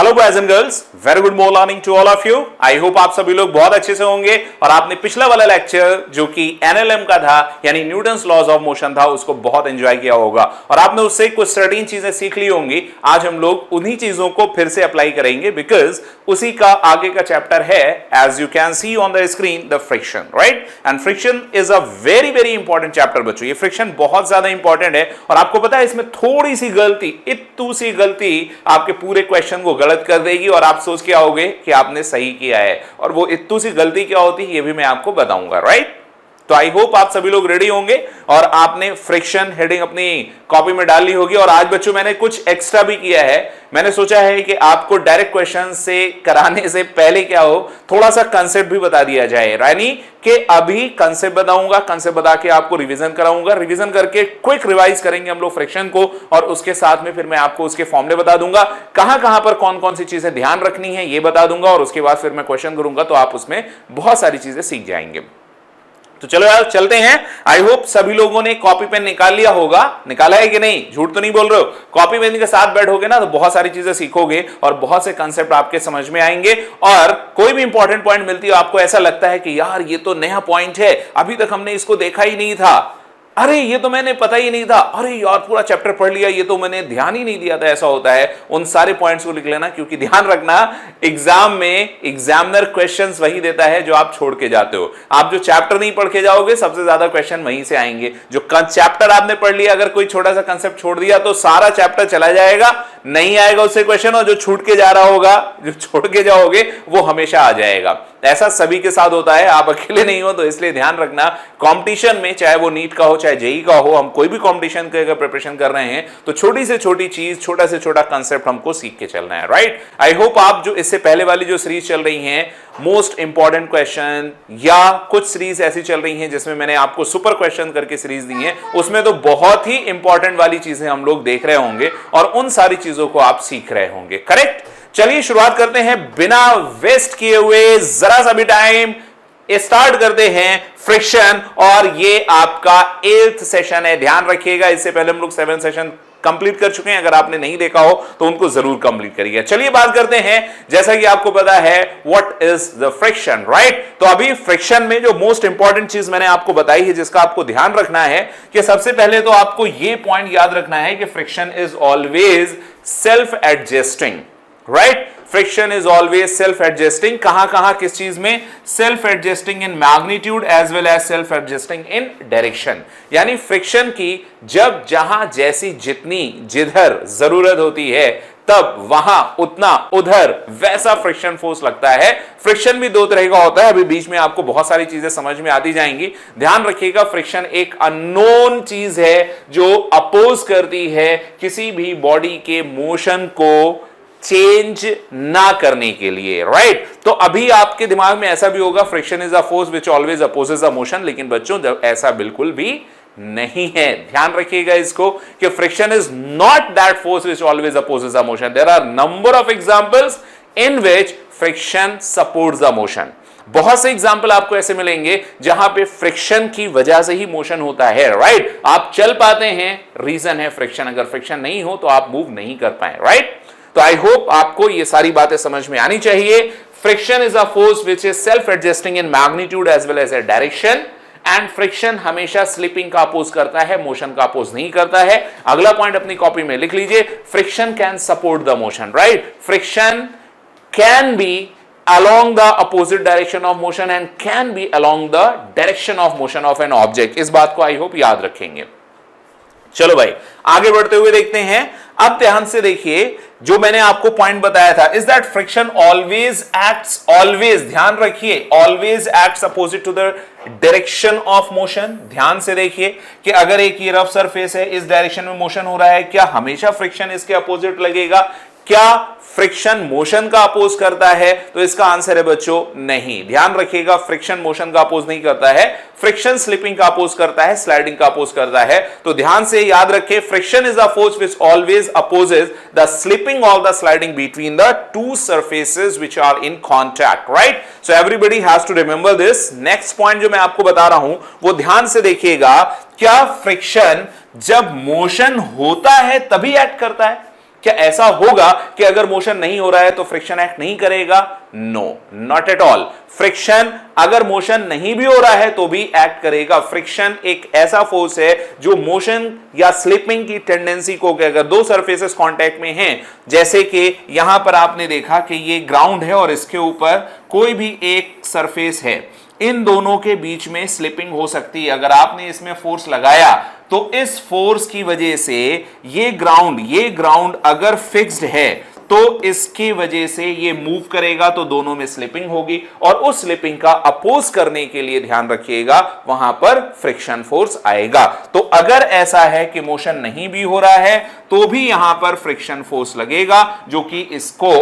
Hello boys and girls, very good morning to all of you. I hope आप सभी लोग बहुत अच्छे से होंगे और आपने पिछला वाला लेक्चर जो कि एनएलएम का था यानी न्यूटन्स लॉज ऑफ मोशन था उसको बहुत एंजॉय किया होगा और आपने उससे कुछ सर्टेन चीजें सीख ली होंगी। आज हम लोग उन्हीं चीजों को फिर से अप्लाई करेंगे बिकॉज उसी का आगे का चैप्टर है, as you can see on the screen, the friction, right. And friction is a very very important chapter बच्चों। ये फ्रिक्शन बहुत ज्यादा इंपॉर्टेंट है और आपको पता है इसमें थोड़ी सी गलती, इत्तू सी गलती आपके पूरे क्वेश्चन को गलत कर देगी और आप सोच के आओगे कि आपने सही किया है। और वो इत्तू सी गलती क्या होती है ये भी मैं आपको बताऊंगा, राइट। तो आई होप आप सभी लोग रेडी होंगे और आपने फ्रिक्शन हेडिंग अपनी कॉपी में डाल ली होगी। और आज बच्चों मैंने कुछ एक्स्ट्रा भी किया है। मैंने सोचा है कि आपको डायरेक्ट क्वेश्चन से कराने से पहले क्या हो, थोड़ा सा कंसेप्ट भी बता दिया जाए, यानी कि अभी कंसेप्ट बताऊंगा, कंसेप्ट बता के आपको रिवीजन कराऊंगा, रिवीजन करके क्विक रिवाइज करेंगे हम लोग फ्रिक्शन को और उसके साथ में फिर मैं आपको उसके फॉर्मूले बता दूंगा, कहां कहां पर कौन कौन सी चीजें ध्यान रखनी है ये बता दूंगा और उसके बाद फिर मैं क्वेश्चन करूंगा तो आप उसमें बहुत सारी चीजें सीख जाएंगे। तो चलो यार चलते हैं। आई होप सभी लोगों ने कॉपी पेन निकाल लिया होगा, निकाला है कि नहीं, झूठ तो नहीं बोल रहे हो। कॉपी पेन के साथ बैठोगे ना तो बहुत सारी चीजें सीखोगे और बहुत से कंसेप्ट आपके समझ में आएंगे। और कोई भी इंपॉर्टेंट पॉइंट मिलती है आपको ऐसा लगता है कि यार ये तो नया पॉइंट है, अभी तक हमने इसको देखा ही नहीं था, अरे ये तो मैंने पता ही नहीं था, अरे यार पूरा चैप्टर पढ़ लिया ये तो मैंने ध्यान ही नहीं दिया था, ऐसा होता है। उन सारे पॉइंट्स को लिख लेना, क्योंकि ध्यान रखना एग्जाम में एग्जामिनर क्वेश्चंस वही देता है जो आप छोड़ के जाते हो। आप जो चैप्टर नहीं पढ़ के जाओगे सबसे ज्यादा क्वेश्चन वहीं से आएंगे। जो चैप्टर आपने पढ़ लिया, अगर कोई छोटा सा कंसेप्ट छोड़ दिया तो सारा चैप्टर चला जाएगा, नहीं आएगा उससे क्वेश्चन, और जो छूट के जा रहा होगा, जो छोड़ के जाओगे वो हमेशा आ जाएगा। ऐसा सभी के साथ होता है, आप अकेले नहीं हो। तो इसलिए ध्यान रखना, कंपटीशन में चाहे वो नीट का हो चाहे जेई का हो, हम कोई भी कंपटीशन के अगर प्रिपरेशन कर रहे हैं तो छोटी से छोटी चीज, छोटा से छोटा कंसेप्ट हमको सीख के चलना है, राइट। आई होप आप जो इससे पहले वाली जो सीरीज चल रही है मोस्ट इंपॉर्टेंट क्वेश्चन, या कुछ सीरीज ऐसी चल रही हैं जिसमें मैंने आपको सुपर क्वेश्चन करके सीरीज दी है, उसमें तो बहुत ही इंपॉर्टेंट वाली चीजें हम लोग देख रहे होंगे और उन सारी चीजों को आप सीख रहे होंगे, करेक्ट। चलिए शुरुआत करते हैं बिना वेस्ट किए हुए, जरा सा भी टाइम, स्टार्ट करते हैं फ्रिक्शन। और ये आपका 8th सेशन है, ध्यान रखिएगा। इससे पहले हम लोग 7 सेशन कंप्लीट कर चुके हैं, अगर आपने नहीं देखा हो तो उनको जरूर कंप्लीट करिए। चलिए बात करते हैं, जैसा कि आपको पता है what is the friction, right. तो अभी फ्रिक्शन में जो मोस्ट इंपॉर्टेंट चीज मैंने आपको बताई है जिसका आपको ध्यान रखना है कि सबसे पहले तो आपको यह पॉइंट याद रखना है कि friction is always self adjusting, right. Friction is always self adjusting. कहां कहां किस चीज में? Self adjusting in magnitude as well as self adjusting in direction. यानी फ्रिक्शन की जब जहां जैसी जितनी जिधर जरूरत होती है तब वहां उतना उधर वैसा फ्रिक्शन फोर्स लगता है। फ्रिक्शन भी दो तरह का होता है, अभी बीच में आपको बहुत सारी चीजें समझ में आती जाएंगी। ध्यान रखिएगा, फ्रिक्शन एक अननोन चीज है जो अपोज करती है किसी भी बॉडी के मोशन को चेंज ना करने के लिए, राइट। तो अभी आपके दिमाग में ऐसा भी होगा friction is a force which always opposes a motion, लेकिन बच्चों ऐसा बिल्कुल भी नहीं है। ध्यान रखिएगा इसको कि friction is not that force which always opposes a motion. There are number of examples in which friction supports the motion. बहुत से एग्जाम्पल आपको ऐसे मिलेंगे जहां पे फ्रिक्शन की वजह से ही मोशन होता है, राइट। आप चल पाते हैं, रीजन है फ्रिक्शन। अगर फ्रिक्शन नहीं हो तो आप मूव नहीं कर पाए, राइट। तो आई होप आपको ये सारी बातें समझ में आनी चाहिए। Friction is a force which is self adjusting in magnitude as well as a direction, and friction हमेशा स्लिपिंग का अपोज करता है, मोशन का अपोज नहीं करता है। अगला पॉइंट अपनी कॉपी में लिख लीजिए, friction can support the motion, right. Friction can be along the opposite direction of motion and can be along the direction of motion of an object। इस बात को आई होप याद रखेंगे। चलो भाई आगे बढ़ते हुए देखते हैं। अब ध्यान से देखिए, जो मैंने आपको पॉइंट बताया था, is that friction always acts, always ध्यान रखिए, always acts opposite to the direction of motion. ध्यान से देखिए कि अगर एक ये रफ सरफेस है, इस डायरेक्शन में मोशन हो रहा है, क्या हमेशा फ्रिक्शन इसके अपोजिट लगेगा? क्या फ्रिक्शन मोशन का अपोज करता है? तो इसका आंसर है बच्चों नहीं। ध्यान रखिएगा, फ्रिक्शन मोशन का अपोज नहीं करता है, फ्रिक्शन स्लिपिंग का अपोज करता है, स्लाइडिंग का अपोज करता है। तो ध्यान से याद रखें, friction is a force which always opposes the slipping और the sliding between the two surfaces which are in contact, right. So everybody has to remember this. Next point जो मैं आपको बता रहा हूं वो ध्यान से देखिएगा, क्या फ्रिक्शन जब मोशन होता है तभी एक्ट करता है? क्या ऐसा होगा कि अगर मोशन नहीं हो रहा है तो फ्रिक्शन एक्ट नहीं करेगा? No, not at all. Friction अगर मोशन नहीं भी हो रहा है तो भी एक्ट करेगा। फ्रिक्शन एक ऐसा फोर्स है जो मोशन या स्लिपिंग की टेंडेंसी को, कि अगर दो सरफेसेस कांटेक्ट में हैं, जैसे कि यहां पर आपने देखा कि ये ग्राउंड है और इसके ऊपर कोई भी एक सरफेस है, इन दोनों के बीच में स्लिपिंग हो सकती है। अगर आपने इसमें फोर्स लगाया तो इस फोर्स की वजह से ये ग्राउंड अगर फिक्स्ड है तो इसकी वजह से ये मूव करेगा, तो दोनों में स्लिपिंग होगी, और उस स्लिपिंग का अपोज करने के लिए ध्यान रखिएगा वहां पर फ्रिक्शन फोर्स आएगा। तो अगर ऐसा है कि मोशन नहीं भी हो रहा है तो भी यहां पर फ्रिक्शन फोर्स लगेगा जो कि इसको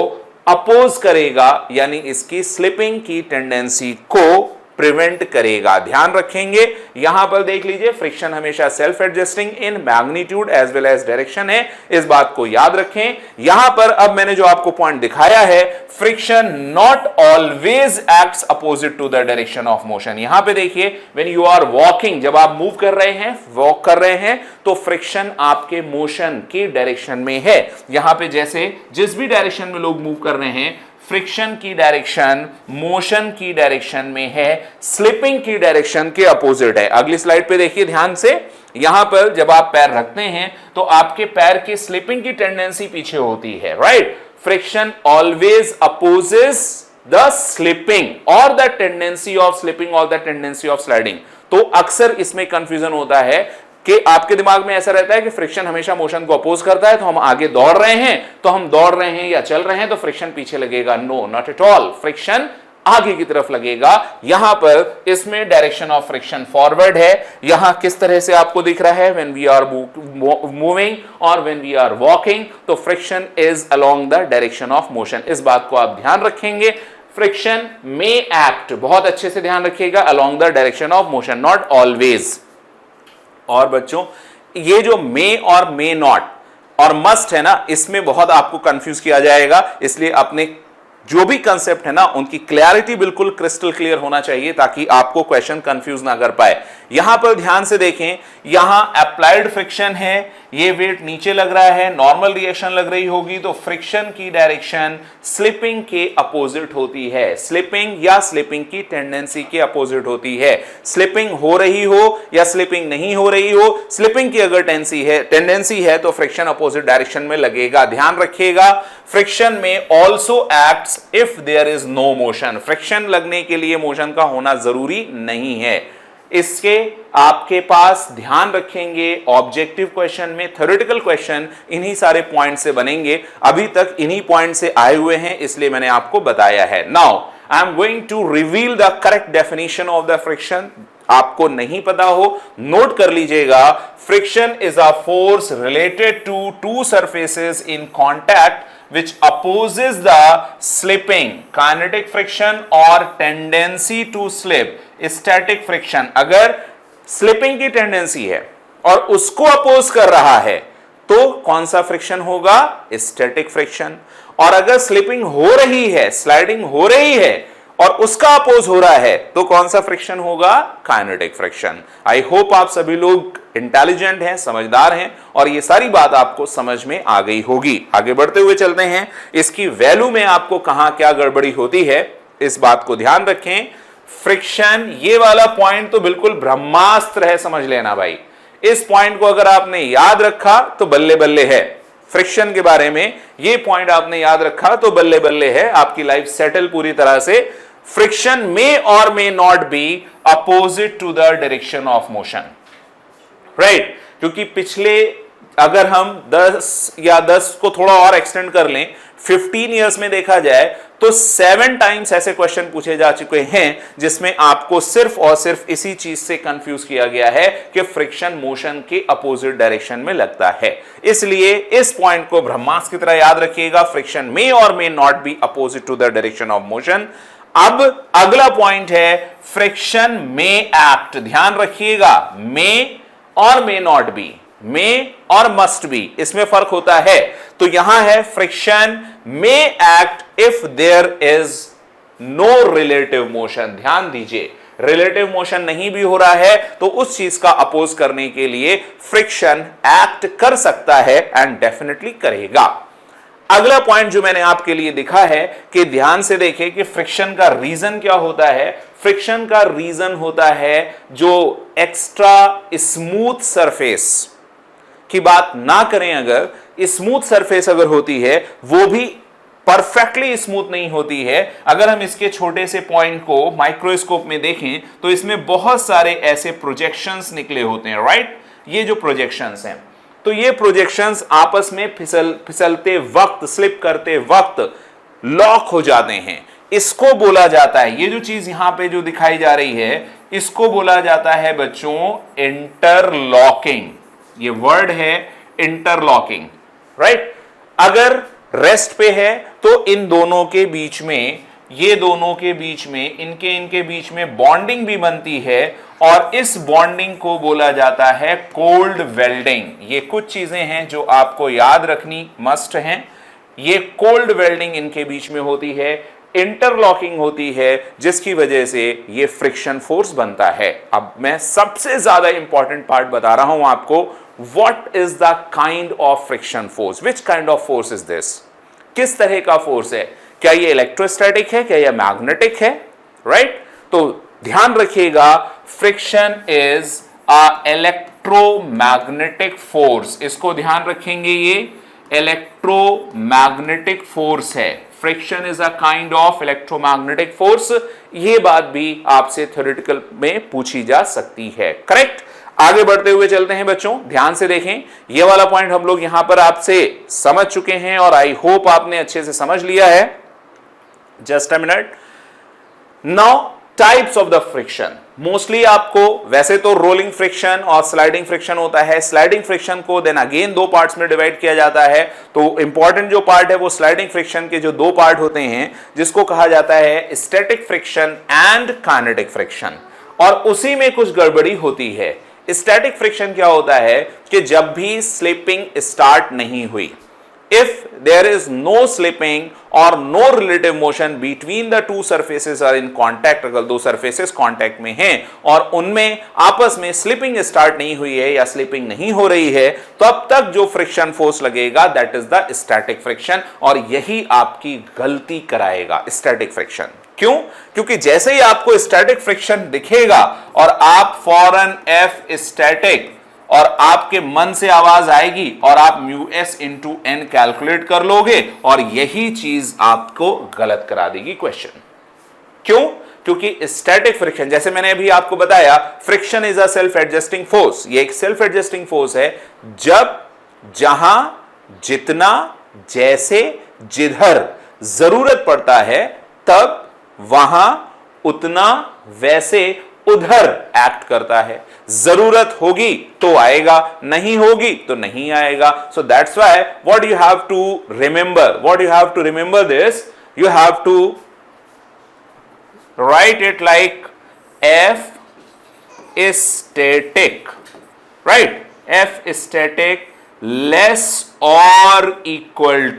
अपोज करेगा, यानी इसकी स्लिपिंग की टेंडेंसी को प्रिवेंट करेगा। ध्यान रखेंगे, यहां पर देख लीजिए फ्रिक्शन हमेशा self adjusting in magnitude as well as direction है, इस बात को याद रखें। यहां पर अब मैंने जो आपको पॉइंट दिखाया है, friction not always acts opposite to the direction of motion. यहां पे देखिए, व्हेन यू आर वॉकिंग, जब आप मूव कर रहे हैं, वॉक कर रहे हैं, तो फ्रिक्शन आपके मोशन की डायरेक्शन में है। यहां पे जैसे जिस भी डायरेक्शन में लोग मूव कर रहे हैं, फ्रिक्शन की डायरेक्शन मोशन की डायरेक्शन में है, स्लिपिंग की डायरेक्शन के अपोजिट है। अगली स्लाइड पे देखिए ध्यान से, यहां पर जब आप पैर रखते हैं तो आपके पैर की स्लिपिंग की टेंडेंसी पीछे होती है, right? Friction always opposes the slipping और द टेंडेंसी ऑफ स्लिपिंग और द टेंडेंसी ऑफ स्लाइडिंग। तो अक्सर इसमें कंफ्यूजन होता है कि आपके दिमाग में ऐसा रहता है कि फ्रिक्शन हमेशा मोशन को अपोज करता है, तो हम आगे दौड़ रहे हैं, तो हम दौड़ रहे हैं या चल रहे हैं तो फ्रिक्शन पीछे लगेगा। No, not at all, friction आगे की तरफ लगेगा। यहां पर इसमें डायरेक्शन ऑफ फ्रिक्शन फॉरवर्ड है। यहां किस तरह से आपको दिख रहा है, व्हेन वी आर मूविंग और व्हेन वी आर वॉकिंग, तो friction is along the direction of motion. इस बात को आप ध्यान रखेंगे। फ्रिक्शन मे एक्ट, बहुत अच्छे से ध्यान रखिएगा, along the direction of motion, not always. और बच्चों, ये जो मे और मे नॉट और मस्ट है ना, इसमें बहुत आपको कंफ्यूज किया जाएगा, इसलिए अपने जो भी कंसेप्ट है ना उनकी क्लैरिटी बिल्कुल क्रिस्टल क्लियर होना चाहिए ताकि आपको क्वेश्चन कंफ्यूज ना कर पाए। यहां पर ध्यान से देखें, यहां अप्लाइड फ्रिक्शन है, ये वेट नीचे लग रहा है, नॉर्मल रिएक्शन लग रही होगी, तो फ्रिक्शन की डायरेक्शन स्लिपिंग के अपोजिट होती है। स्लिपिंग या स्लिपिंग की टेंडेंसी के अपोजिट होती है। स्लिपिंग हो रही हो या स्लिपिंग नहीं हो रही हो, स्लिपिंग की अगर टेंडेंसी है तो फ्रिक्शन अपोजिट डायरेक्शन में लगेगा। ध्यान रखिएगा, फ्रिक्शन में also acts if there is no motion. Friction लगने के लिए मोशन का होना जरूरी नहीं है। इसके आपके पास ध्यान रखेंगे, ऑब्जेक्टिव क्वेश्चन में, थ्योरेटिकल क्वेश्चन इन्हीं सारे पॉइंट से बनेंगे। अभी तक इन्हीं पॉइंट से आए हुए हैं, इसलिए मैंने आपको बताया है। Now I am going to reveal the correct definition of the friction. आपको नहीं पता हो, नोट कर लीजिएगा। Friction is a force related to two surfaces in contact which opposes the slipping, kinetic friction और tendency to slip, static friction। अगर slipping की tendency है और उसको अपोज कर रहा है तो कौन सा फ्रिक्शन होगा? Static friction. और अगर स्लिपिंग हो रही है, स्लाइडिंग हो रही है और उसका अपोज हो रहा है तो कौन सा फ्रिक्शन होगा? Kinetic friction. आई होप आप सभी लोग इंटेलिजेंट हैं, समझदार हैं और ये सारी बात आपको समझ में आ गई होगी। आगे बढ़ते हुए चलते हैं, इसकी वैल्यू में आपको कहां क्या गड़बड़ी होती है इस बात को ध्यान रखें। फ्रिक्शन, ये वाला पॉइंट तो बिल्कुल ब्रह्मास्त्र है, समझ लेना भाई। इस पॉइंट को अगर आपने याद रखा तो बल्ले बल्ले है। फ्रिक्शन के बारे में ये पॉइंट आपने याद रखा तो बल्ले बल्ले है, आपकी लाइफ सेटल पूरी तरह से। Friction may or may not be opposite to the direction of motion, right? क्योंकि पिछले, अगर हम 10 को थोड़ा और एक्सटेंड कर लें, 15 इयर्स में देखा जाए तो 7 टाइम्स ऐसे क्वेश्चन पूछे जा चुके हैं जिसमें आपको सिर्फ और सिर्फ इसी चीज से कंफ्यूज किया गया है कि फ्रिक्शन मोशन के अपोजिट डायरेक्शन में लगता है। इसलिए इस पॉइंट को ब्रह्मास्त्र की तरह याद रखिएगा, friction may or may not be opposite to the direction of motion. अब अगला पॉइंट है फ्रिक्शन मे एक्ट। ध्यान रखिएगा, मे और मे नॉट बी, मे और मस्ट बी, इसमें फर्क होता है। तो यहां है friction may act if there is no relative motion. ध्यान दीजिए, रिलेटिव मोशन नहीं भी हो रहा है तो उस चीज का अपोज करने के लिए फ्रिक्शन एक्ट कर सकता है एंड डेफिनेटली करेगा। अगला पॉइंट जो मैंने आपके लिए दिखा है कि ध्यान से देखें कि फ्रिक्शन का रीजन क्या होता है। फ्रिक्शन का रीजन होता है जो एक्स्ट्रा स्मूथ सरफेस की बात ना करें, अगर स्मूथ सरफेस अगर होती है वो भी परफेक्टली स्मूथ नहीं होती है। अगर हम इसके छोटे से पॉइंट को माइक्रोस्कोप में देखें तो इसमें बहुत सारे ऐसे प्रोजेक्शंस निकले होते हैं, राइट। ये जो प्रोजेक्शंस हैं, तो ये प्रोजेक्शंस आपस में फिसलते वक्त, स्लिप करते वक्त लॉक हो जाते हैं। इसको बोला जाता है, ये जो चीज यहां पे जो दिखाई जा रही है, इसको बोला जाता है बच्चों इंटरलॉकिंग। ये वर्ड है इंटरलॉकिंग, राइट। अगर रेस्ट पे है तो इन दोनों के बीच में, ये दोनों के बीच में, इनके बीच में बॉन्डिंग भी बनती है और इस बॉन्डिंग को बोला जाता है कोल्ड वेल्डिंग। ये कुछ चीजें हैं जो आपको याद रखनी मस्ट हैं। ये कोल्ड वेल्डिंग इनके बीच में होती है, इंटरलॉकिंग होती है, जिसकी वजह से ये फ्रिक्शन फोर्स बनता है। अब मैं सबसे ज्यादा इंपॉर्टेंट पार्ट बता रहा हूं आपको, what is the kind of friction force, which kind of force is this, किस तरह का फोर्स है। क्या ये इलेक्ट्रोस्टैटिक है, क्या ये मैग्नेटिक है, राइट। तो ध्यान रखिएगा, friction is a electromagnetic force. इसको ध्यान रखेंगे, ये इलेक्ट्रोमैग्नेटिक फोर्स है। Friction is a kind of electromagnetic force. ये बात भी आपसे थ्योरेटिकल में पूछी जा सकती है, करेक्ट। आगे बढ़ते हुए चलते हैं बच्चों, ध्यान से देखें। ये वाला पॉइंट हम लोग यहां पर आपसे समझ चुके हैं और आई होप आपने अच्छे से समझ लिया है। Just a minute. Now types of the friction, mostly आपको वैसे तो रोलिंग फ्रिक्शन और स्लाइडिंग फ्रिक्शन होता है। स्लाइडिंग फ्रिक्शन को देन अगेन दो पार्ट्स में डिवाइड किया जाता है। तो इंपॉर्टेंट जो पार्ट है वो स्लाइडिंग फ्रिक्शन के जो दो पार्ट होते हैं, जिसको कहा जाता है static friction and kinetic friction. और उसी में कुछ गड़बड़ी होती है। स्टैटिक फ्रिक्शन क्या होता है कि जब भी स्लिपिंग स्टार्ट नहीं हुई, if there is no slipping or no relative motion between the two surfaces are in contact, अगर दो surfaces contact में हैं और उनमें आपस में स्लिपिंग स्टार्ट नहीं हुई है या स्लिपिंग नहीं हो रही है, तब तक जो फ्रिक्शन फोर्स लगेगा that is the static friction. और यही आपकी गलती कराएगा स्टैटिक फ्रिक्शन। क्यों? क्योंकि जैसे ही आपको स्टैटिक फ्रिक्शन दिखेगा और आप फॉरन एफ स्टैटिक और आपके मन से आवाज आएगी और आप mu S into N calculate कर लोगे और यही चीज आपको गलत करा देगी क्वेश्चन। क्यों? क्योंकि स्टैटिक फ्रिक्शन, जैसे मैंने अभी आपको बताया, friction is a self adjusting force. ये एक सेल्फ एडजस्टिंग फोर्स है। जब, जहां, जितना, जैसे, जिधर जरूरत पड़ता है, तब, वहां, उतना, वैसे, उधर एक्ट करता है। जरूरत होगी तो आएगा, नहीं होगी तो नहीं आएगा। So that's why what you have to remember, this, you have to write it like F static, right, F static less और equal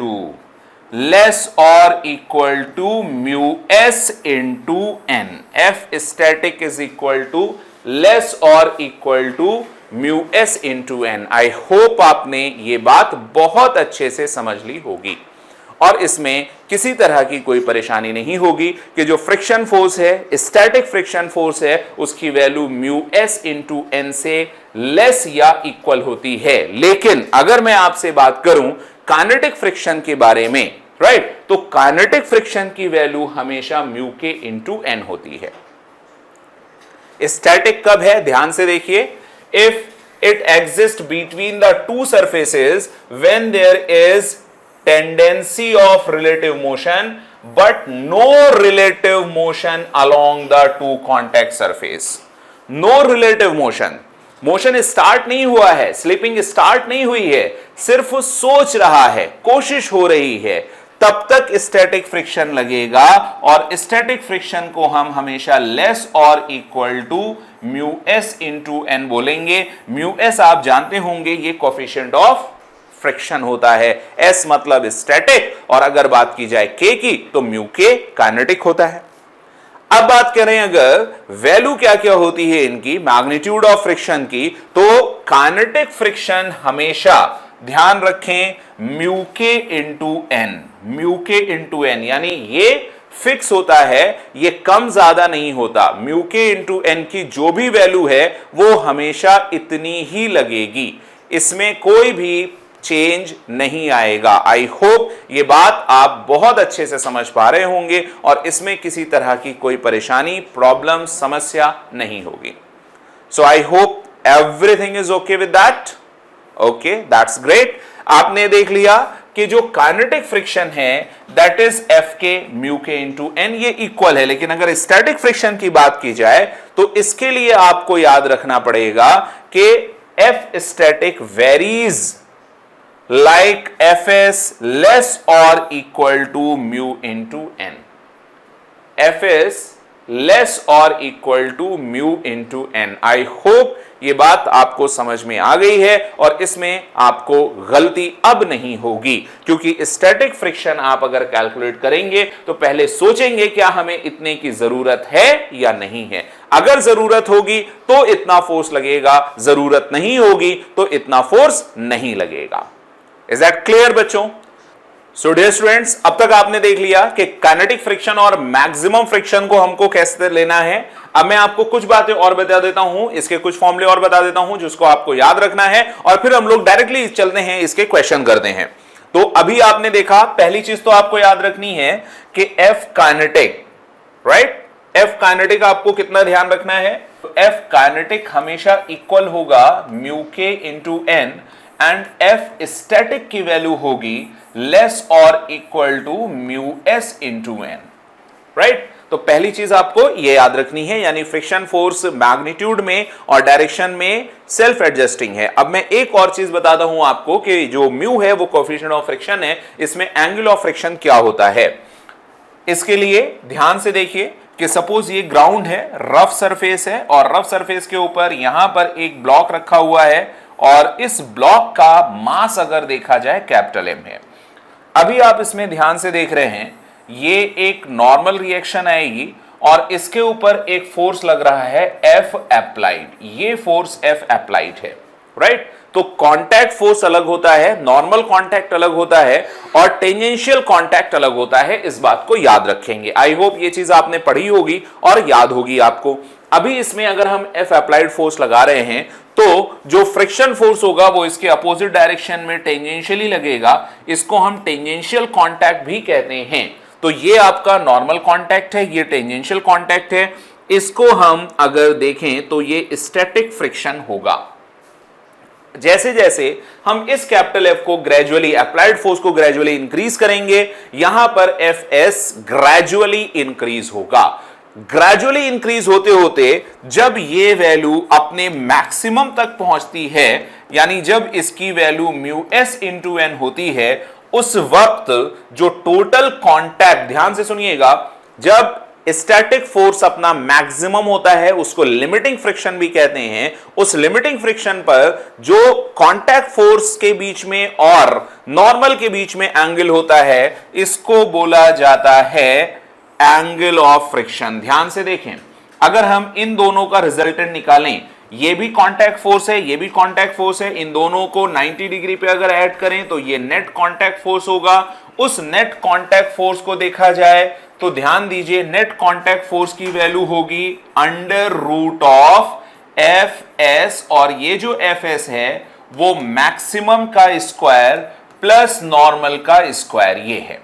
to mu S into N. F static is equal to less और equal to mu S into N. I hope आपने ये बात बहुत अच्छे से समझ ली होगी और इसमें किसी तरह की कोई परेशानी नहीं होगी कि जो फ्रिक्शन फोर्स है, स्टैटिक फ्रिक्शन फोर्स है, उसकी value mu S into N से लेस या इक्वल होती है। लेकिन अगर मैं आपसे बात करूं काइनेटिक फ्रिक्शन के बारे में, राइट, तो काइनेटिक फ्रिक्शन की वैल्यू हमेशा म्यू के इंटू एन होती है। स्टैटिक कब है? ध्यान से देखिए, if it exist between the two surfaces when there is tendency of relative motion but no relative motion along the two contact surface. No relative motion, motion start नहीं हुआ है, स्लिपिंग स्टार्ट नहीं हुई है, सिर्फ सोच रहा है, कोशिश हो रही है, तब तक स्टैटिक फ्रिक्शन लगेगा। और स्टैटिक फ्रिक्शन को हम हमेशा लेस और equal to mu S into N बोलेंगे। म्यू एस आप जानते होंगे, ये कोफिशिएंट ऑफ फ्रिक्शन होता है। एस मतलब स्टैटिक, और अगर बात की जाए के की तो म्यू के काइनेटिक होता है। अब बात करें अगर वैल्यू क्या क्या होती है इनकी, मैग्नीट्यूड ऑफ फ्रिक्शन की, तो काइनेटिक फ्रिक्शन हमेशा ध्यान रखें म्यू के इंटू एन, म्यू के इंटू एन, यानी ये फिक्स होता है, ये कम ज्यादा नहीं होता। म्यू के इंटू एन की जो भी वैल्यू है वो हमेशा इतनी ही लगेगी, इसमें कोई भी चेंज नहीं आएगा। आई होप ये बात आप बहुत अच्छे से समझ पा रहे होंगे और इसमें किसी तरह की कोई परेशानी, प्रॉब्लम, समस्या नहीं होगी। So I hope everything is okay with that. Okay, that's great. आपने देख लिया कि जो काइनेटिक फ्रिक्शन है that is F K mu के इंटू एन, ये इक्वल है। लेकिन अगर स्टैटिक फ्रिक्शन की बात की जाए तो इसके लिए आपको याद रखना पड़ेगा कि F static varies like Fs less or equal to mu into n, Fs less or equal to mu into n। I hope ये बात आपको समझ में आ गई है और इसमें आपको गलती अब नहीं होगी, क्योंकि स्टैटिक फ्रिक्शन आप अगर कैलकुलेट करेंगे तो पहले सोचेंगे क्या हमें इतने की जरूरत है या नहीं है। अगर जरूरत होगी तो इतना फोर्स लगेगा, जरूरत नहीं होगी तो इतना फोर्स नहीं लगेगा। इज दैट क्लियर बच्चों? सो डियर स्टूडेंट्स, अब तक आपने देख लिया कि काइनेटिक फ्रिक्शन और मैक्सिमम फ्रिक्शन को हमको कैसे लेना है। अब मैं आपको कुछ बातें और बता देता हूं, इसके कुछ फॉर्मूले और बता देता हूं जिसको आपको याद रखना है और फिर हम लोग डायरेक्टली चलते हैं, इसके क्वेश्चन करते हैं। तो अभी आपने देखा, पहली चीज तो आपको याद रखनी है कि F kinetic, right, F kinetic आपको कितना ध्यान रखना है, एफ काइनेटिक हमेशा इक्वल होगा म्यू के into N and F static की वैल्यू होगी लेस और equal to mu S into N, right. तो पहली चीज आपको यह याद रखनी है, यानी फ्रिक्शन फोर्स मैग्नीट्यूड में और डायरेक्शन में सेल्फ एडजस्टिंग है। अब मैं एक और चीज बताता हूं आपको कि जो म्यू है वो कोएफिशिएंट ऑफ फ्रिक्शन है, इसमें एंगल ऑफ फ्रिक्शन क्या होता है। इसके लिए ध्यान से देखिए कि सपोज ये ग्राउंड है, रफ सरफेस है और रफ सरफेस के ऊपर यहां पर एक ब्लॉक रखा हुआ है और इस ब्लॉक का मास अगर देखा जाए कैपिटल एम है। अभी आप इसमें ध्यान से देख रहे हैं, ये एक नॉर्मल रिएक्शन आएगी और इसके ऊपर एक फोर्स लग रहा है एफ अप्लाइड, ये फोर्स एफ अप्लाइड है, राइट। तो कांटेक्ट फोर्स अलग होता है, नॉर्मल कांटेक्ट अलग होता है और टेंजेंशियल कांटेक्ट अलग होता है, इस बात को याद रखेंगे। आई होप ये चीज आपने पढ़ी होगी और याद होगी आपको। अभी इसमें अगर हम एफ अप्लाइड फोर्स लगा रहे हैं तो जो फ्रिक्शन फोर्स होगा वो इसके अपोजिट डायरेक्शन में टेंजेंशियली लगेगा, इसको हम टेंजेंशियल कांटेक्ट भी कहते हैं। तो ये आपका नॉर्मल कांटेक्ट है, ये टेंजेंशियल कांटेक्ट है, इसको हम अगर देखें तो ये स्टैटिक फ्रिक्शन होगा। जैसे जैसे हम इस कैपिटल एफ को ग्रेजुअली, अप्लाइड फोर्स को ग्रेजुअली इंक्रीज करेंगे, यहां पर एफ एस ग्रेजुअली इंक्रीज होगा। ग्रेजुअली इंक्रीज होते होते जब ये वैल्यू अपने मैक्सिमम तक पहुंचती है, यानी जब इसकी value mu S into N होती है, उस वक्त जो टोटल कांटेक्ट, ध्यान से सुनिएगा, जब स्टैटिक फोर्स अपना मैक्सिमम होता है उसको लिमिटिंग फ्रिक्शन भी कहते हैं, उस लिमिटिंग फ्रिक्शन पर जो कांटेक्ट फोर्स के बीच में और नॉर्मल के बीच में एंगल होता है, इसको बोला जाता है एंगल ऑफ फ्रिक्शन। ध्यान से देखें, अगर हम इन दोनों का रिजल्टेंट निकालें, ये भी कांटेक्ट फोर्स है, ये भी कांटेक्ट फोर्स है, इन दोनों को 90 डिग्री पे अगर ऐड करें तो ये नेट कांटेक्ट फोर्स होगा। उस नेट कांटेक्ट फोर्स को देखा जाए तो ध्यान दीजिए, नेट कांटेक्ट फोर्स की वैल्यू होगी under root of F s, और ये जो एफ एस है वो मैक्सिमम का स्क्वायर प्लस नॉर्मल का स्क्वायर ये है।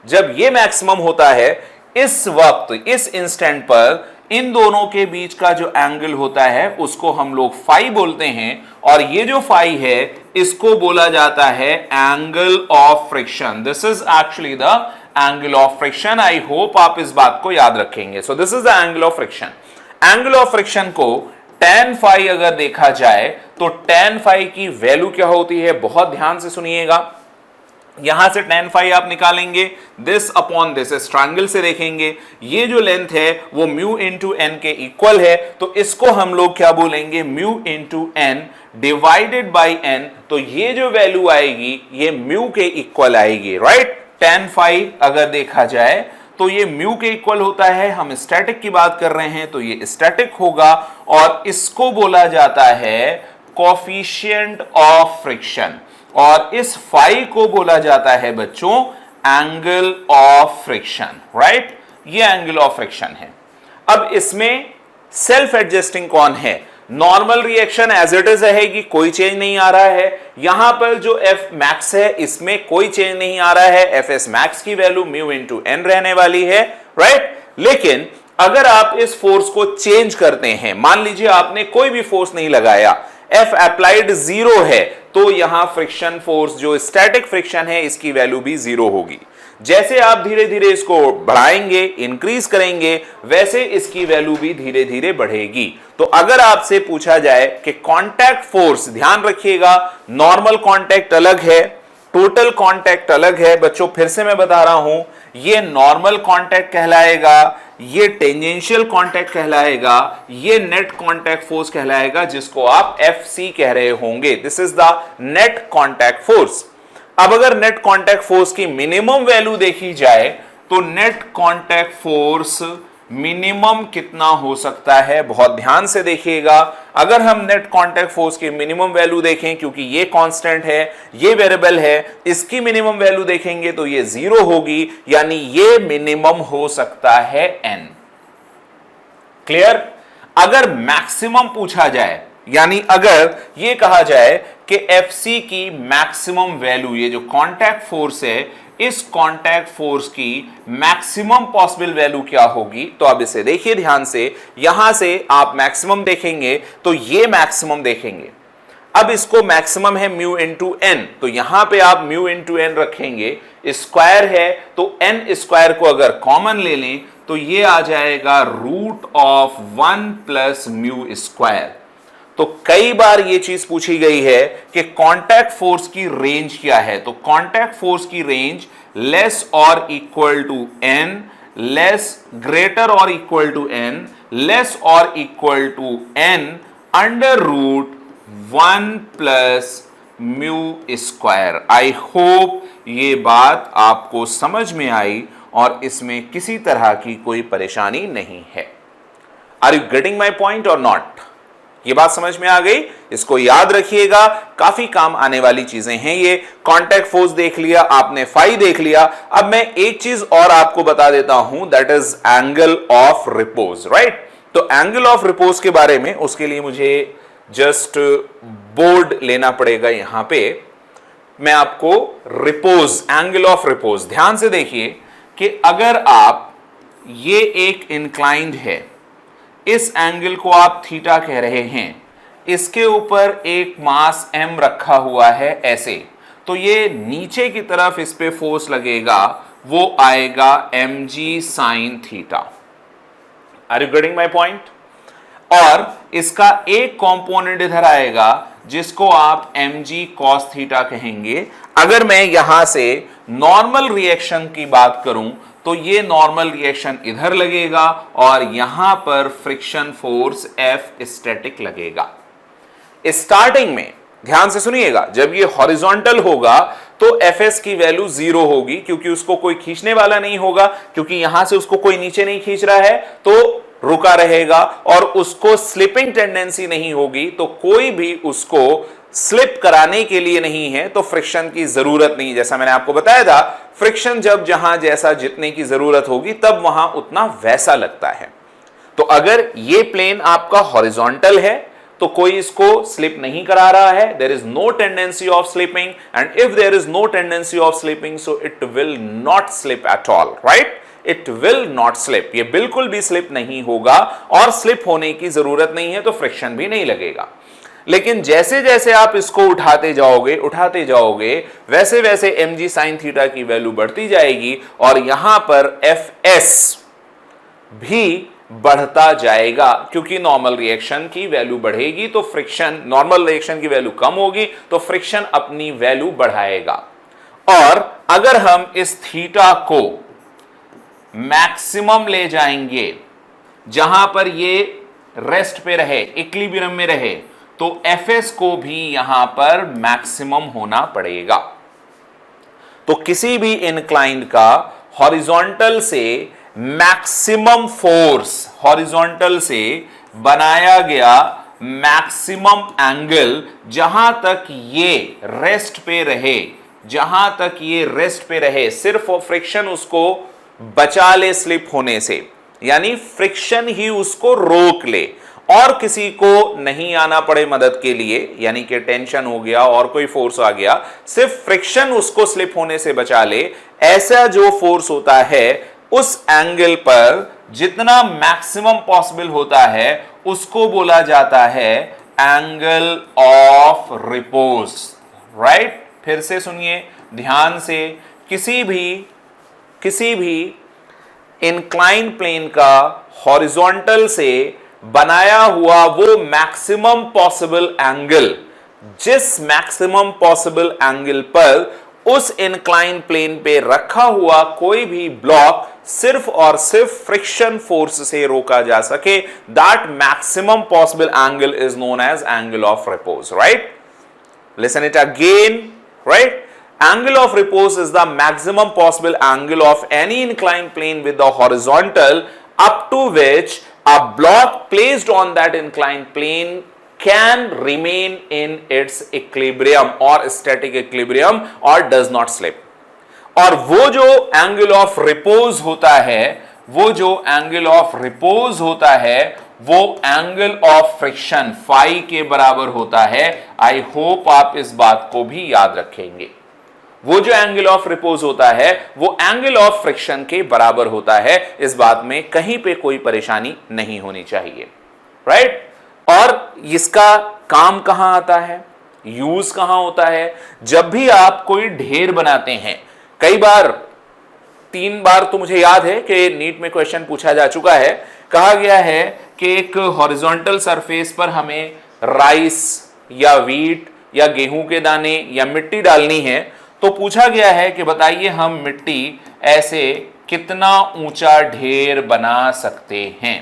जब ये मैक्सिमम होता है, इस वक्त, इस इंस्टेंट पर इन दोनों के बीच का जो एंगल होता है उसको हम लोग फाई बोलते हैं, और ये जो फाई है इसको बोला जाता है angle of friction. This is actually the angle of friction. I hope आप इस बात को याद रखेंगे। So this is the angle of friction. Angle of friction को tan फाई अगर देखा जाए तो tan फाई की वैल्यू क्या होती है, बहुत ध्यान से सुनिएगा। यहां से tan फाई आप निकालेंगे, दिस अपॉन दिस, इस ट्रायंगल से देखेंगे, ये जो लेंथ है वो म्यू इंटू एन के इक्वल है, तो इसको हम लोग क्या बोलेंगे, mu into N divided by N. तो ये जो वैल्यू आएगी ये म्यू के इक्वल आएगी, राइट। tan फाई अगर देखा जाए तो ये म्यू के इक्वल होता है, हम स्टैटिक की बात कर रहे हैं तो ये स्टैटिक होगा, और इसको बोला जाता है कोएफिशिएंट ऑफ फ्रिक्शन। और इस फाई को बोला जाता है बच्चों एंगल ऑफ फ्रिक्शन, राइट। ये एंगल ऑफ फ्रिक्शन है। अब इसमें सेल्फ एडजस्टिंग कौन है? Normal reaction as it is रहेगी, कोई चेंज नहीं आ रहा है। यहां पर जो एफ मैक्स है इसमें कोई चेंज नहीं आ रहा है, एफ एस मैक्स की वैल्यू म्यू इंटू एन रहने वाली है, राइट। लेकिन अगर आप इस फोर्स को चेंज करते हैं, मान लीजिए आपने कोई भी फोर्स नहीं लगाया, एफ अप्लाइड जीरो है, तो यहां फ्रिक्शन फोर्स जो स्टैटिक फ्रिक्शन है इसकी वैल्यू भी जीरो होगी। जैसे आप धीरे धीरे इसको बढ़ाएंगे, इंक्रीज करेंगे, वैसे इसकी वैल्यू भी धीरे धीरे बढ़ेगी। तो अगर आपसे पूछा जाए कि कांटेक्ट फोर्स, ध्यान रखिएगा नॉर्मल कांटेक्ट अलग है, टोटल कांटेक्ट अलग है। बच्चों फिर से मैं बता रहा हूं, ये नॉर्मल कांटेक्ट कहलाएगा, ये टेंजेंशियल कांटेक्ट कहलाएगा, ये नेट कांटेक्ट फोर्स कहलाएगा, जिसको आप एफसी कह रहे होंगे। This is the net contact force. अब अगर नेट कांटेक्ट फोर्स की मिनिमम वैल्यू देखी जाए तो नेट कांटेक्ट फोर्स मिनिमम कितना हो सकता है, बहुत ध्यान से देखिएगा। अगर हम नेट कांटेक्ट फोर्स की मिनिमम वैल्यू देखें, क्योंकि ये कांस्टेंट है, ये वेरिएबल है, इसकी मिनिमम वैल्यू देखेंगे तो ये जीरो होगी, यानी ये मिनिमम हो सकता है n। क्लियर? अगर मैक्सिमम पूछा जाए, यानी अगर ये कहा जाए कि एफसी की मैक्सिमम वैल्यू, ये जो कांटेक्ट फोर्स है, इस कांटेक्ट फोर्स की मैक्सिमम पॉसिबल वैल्यू क्या होगी, तो अब इसे देखिए ध्यान से। यहां से आप मैक्सिमम देखेंगे तो ये मैक्सिमम देखेंगे। अब इसको मैक्सिमम है म्यू इंटू एन, तो यहां पे आप म्यू इंटू एन रखेंगे, स्क्वायर है तो एन स्क्वायर को अगर कॉमन ले लें तो ये आ जाएगा root of 1 plus mu square. तो कई बार ये चीज पूछी गई है कि कांटेक्ट फोर्स की रेंज क्या है, तो कांटेक्ट फोर्स की रेंज लेस और equal to N, less greater or equal to N, less और equal to N under root 1 plus mu square. I hope ये बात आपको समझ में आई और इसमें किसी तरह की कोई परेशानी नहीं है। Are you getting my point or not? ये बात समझ में आ गई? इसको याद रखिएगा, काफी काम आने वाली चीजें हैं ये। कांटेक्ट फोर्स देख लिया आपने, फाई देख लिया। अब मैं एक चीज और आपको बता देता हूं, that is angle of repose, right. तो एंगल ऑफ रिपोज के बारे में, उसके लिए मुझे जस्ट बोर्ड लेना पड़ेगा। यहां पे मैं आपको रिपोज, एंगल ऑफ रिपोज, ध्यान से देखिए कि अगर आप, ये एक इंक्लाइंड है, इस एंगल को आप थीटा कह रहे हैं, इसके ऊपर एक मास m रखा हुआ है ऐसे, तो ये नीचे की तरफ इस पे फोर्स लगेगा, वो आएगा mg sin theta. Are you getting my point? और इसका एक कंपोनेंट इधर आएगा जिसको आप mg cos थीटा कहेंगे। अगर मैं यहां से नॉर्मल रिएक्शन की बात करूं तो ये नॉर्मल रिएक्शन इधर लगेगा और यहां पर फ्रिक्शन फोर्स F स्टैटिक लगेगा। स्टार्टिंग में ध्यान से सुनिएगा, जब ये हॉरिजॉन्टल होगा तो Fs की वैल्यू जीरो होगी, क्योंकि उसको कोई खींचने वाला नहीं होगा, क्योंकि यहां से उसको कोई नीचे नहीं खींच रहा है तो रुका रहेगा, और उसको स्लिपिंग टेंडेंसी नहीं होगी, तो कोई भी उसको स्लिप कराने के लिए नहीं है, तो फ्रिक्शन की जरूरत नहीं। जैसा मैंने आपको बताया था, फ्रिक्शन जब जहां जैसा जितने की जरूरत होगी तब वहां उतना वैसा लगता है। तो अगर ये प्लेन आपका हॉरिजॉन्टल है तो कोई इसको स्लिप नहीं करा रहा है, there is no tendency of slipping, and if there is no tendency of slipping so it will not slip at all, right. It will not slip, ये बिल्कुल भी स्लिप नहीं होगा, और स्लिप होने की जरूरत नहीं है तो फ्रिक्शन भी नहीं लगेगा। लेकिन जैसे जैसे आप इसको उठाते जाओगे वैसे वैसे mg sin थीटा की वैल्यू बढ़ती जाएगी, और यहां पर Fs भी बढ़ता जाएगा, क्योंकि नॉर्मल रिएक्शन की वैल्यू बढ़ेगी तो फ्रिक्शन, नॉर्मल रिएक्शन की वैल्यू कम होगी तो फ्रिक्शन अपनी वैल्यू बढ़ाएगा। और अगर हम इस थीटा को मैक्सिमम ले जाएंगे, जहां पर ये रेस्ट पे रहे, इक्विलिब्रियम में रहे, तो Fs को भी यहां पर मैक्सिमम होना पड़ेगा। तो किसी भी इंक्लाइंड का हॉरिजॉन्टल से मैक्सिमम फोर्स, हॉरिजॉन्टल से बनाया गया मैक्सिमम एंगल जहां तक ये रेस्ट पे रहे, जहां तक ये रेस्ट पे रहे, सिर्फ फ्रिक्शन उसको बचा ले स्लिप होने से, यानी फ्रिक्शन ही उसको रोक ले और किसी को नहीं आना पड़े मदद के लिए, यानी कि टेंशन हो गया और कोई फोर्स आ गया, सिर्फ फ्रिक्शन उसको स्लिप होने से बचा ले, ऐसा जो फोर्स होता है उस एंगल पर जितना मैक्सिमम पॉसिबल होता है उसको बोला जाता है एंगल ऑफ रिपोज। राइट, फिर से सुनिए ध्यान से, किसी भी इंक्लाइन प्लेन का हॉरिजॉन्टल से बनाया हुआ वो मैक्सिमम पॉसिबल एंगल, जिस मैक्सिमम पॉसिबल एंगल पर उस इंक्लाइन प्लेन पे रखा हुआ कोई भी ब्लॉक सिर्फ और सिर्फ फ्रिक्शन फोर्स से रोका जा सके, that maximum possible angle is known as angle of repose. Right, listen it again. Right, angle of repose is the maximum possible angle of any inclined plane with the horizontal up to which a block placed on that inclined plane can remain in its equilibrium or static equilibrium or does not slip। और वो जो angle of repose होता है, वो जो angle of repose होता है वो angle of friction phi के बराबर होता है। I hope आप इस बात को भी याद रखेंगे। वो जो एंगल ऑफ रिपोज होता है वो एंगल ऑफ फ्रिक्शन के बराबर होता है, इस बात में कहीं पे कोई परेशानी नहीं होनी चाहिए। राइट, और इसका काम कहां आता है, यूज कहां होता है? जब भी आप कोई ढेर बनाते हैं, कई बार 3 बार तो मुझे याद है कि नीट में क्वेश्चन पूछा जा चुका है, कहा गया है कि एक हॉरिजॉन्टल सरफेस पर हमें राइस या व्हीट या गेहूं के दाने या मिट्टी डालनी है, तो पूछा गया है कि बताइए हम मिट्टी ऐसे कितना ऊंचा ढेर बना सकते हैं।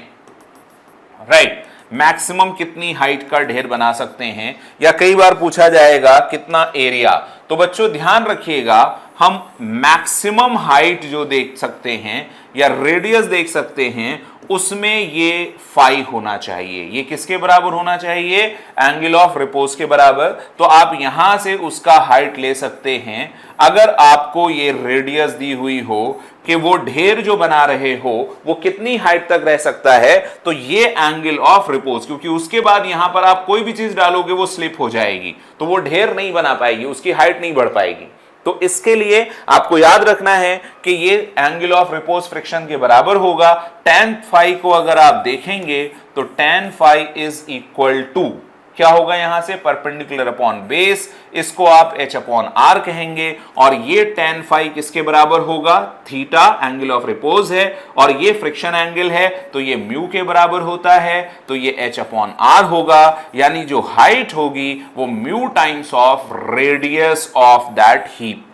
राइट, मैक्सिमम कितनी हाइट का ढेर बना सकते हैं, या कई बार पूछा जाएगा कितना एरिया। तो बच्चों ध्यान रखिएगा, हम मैक्सिमम हाइट जो देख सकते हैं या रेडियस देख सकते हैं उसमें ये फाई होना चाहिए। ये किसके बराबर होना चाहिए? एंगल ऑफ रिपोज के बराबर। तो आप यहां से उसका हाइट ले सकते हैं। अगर आपको ये रेडियस दी हुई हो कि वो ढेर जो बना रहे हो वो कितनी हाइट तक रह सकता है, तो ये एंगल ऑफ रिपोज, क्योंकि उसके बाद यहां पर आप कोई भी चीज डालोगे वो स्लिप हो जाएगी, तो वो ढेर नहीं बना पाएगी, उसकी हाइट नहीं बढ़ पाएगी। तो इसके लिए आपको याद रखना है कि ये एंगल ऑफ रिपोज फ्रिक्शन के बराबर होगा। tan phi को अगर आप देखेंगे तो tan phi is equal to क्या होगा, यहां से परपेंडिकुलर अपॉन बेस, इसको आप h अपॉन r कहेंगे, और ये tan phi किसके बराबर होगा? थीटा एंगल ऑफ रिपोज है और ये फ्रिक्शन एंगल है, तो ये म्यू के बराबर होता है, तो ये h अपॉन r होगा, यानी जो हाइट होगी वो mu times of radius of that heap.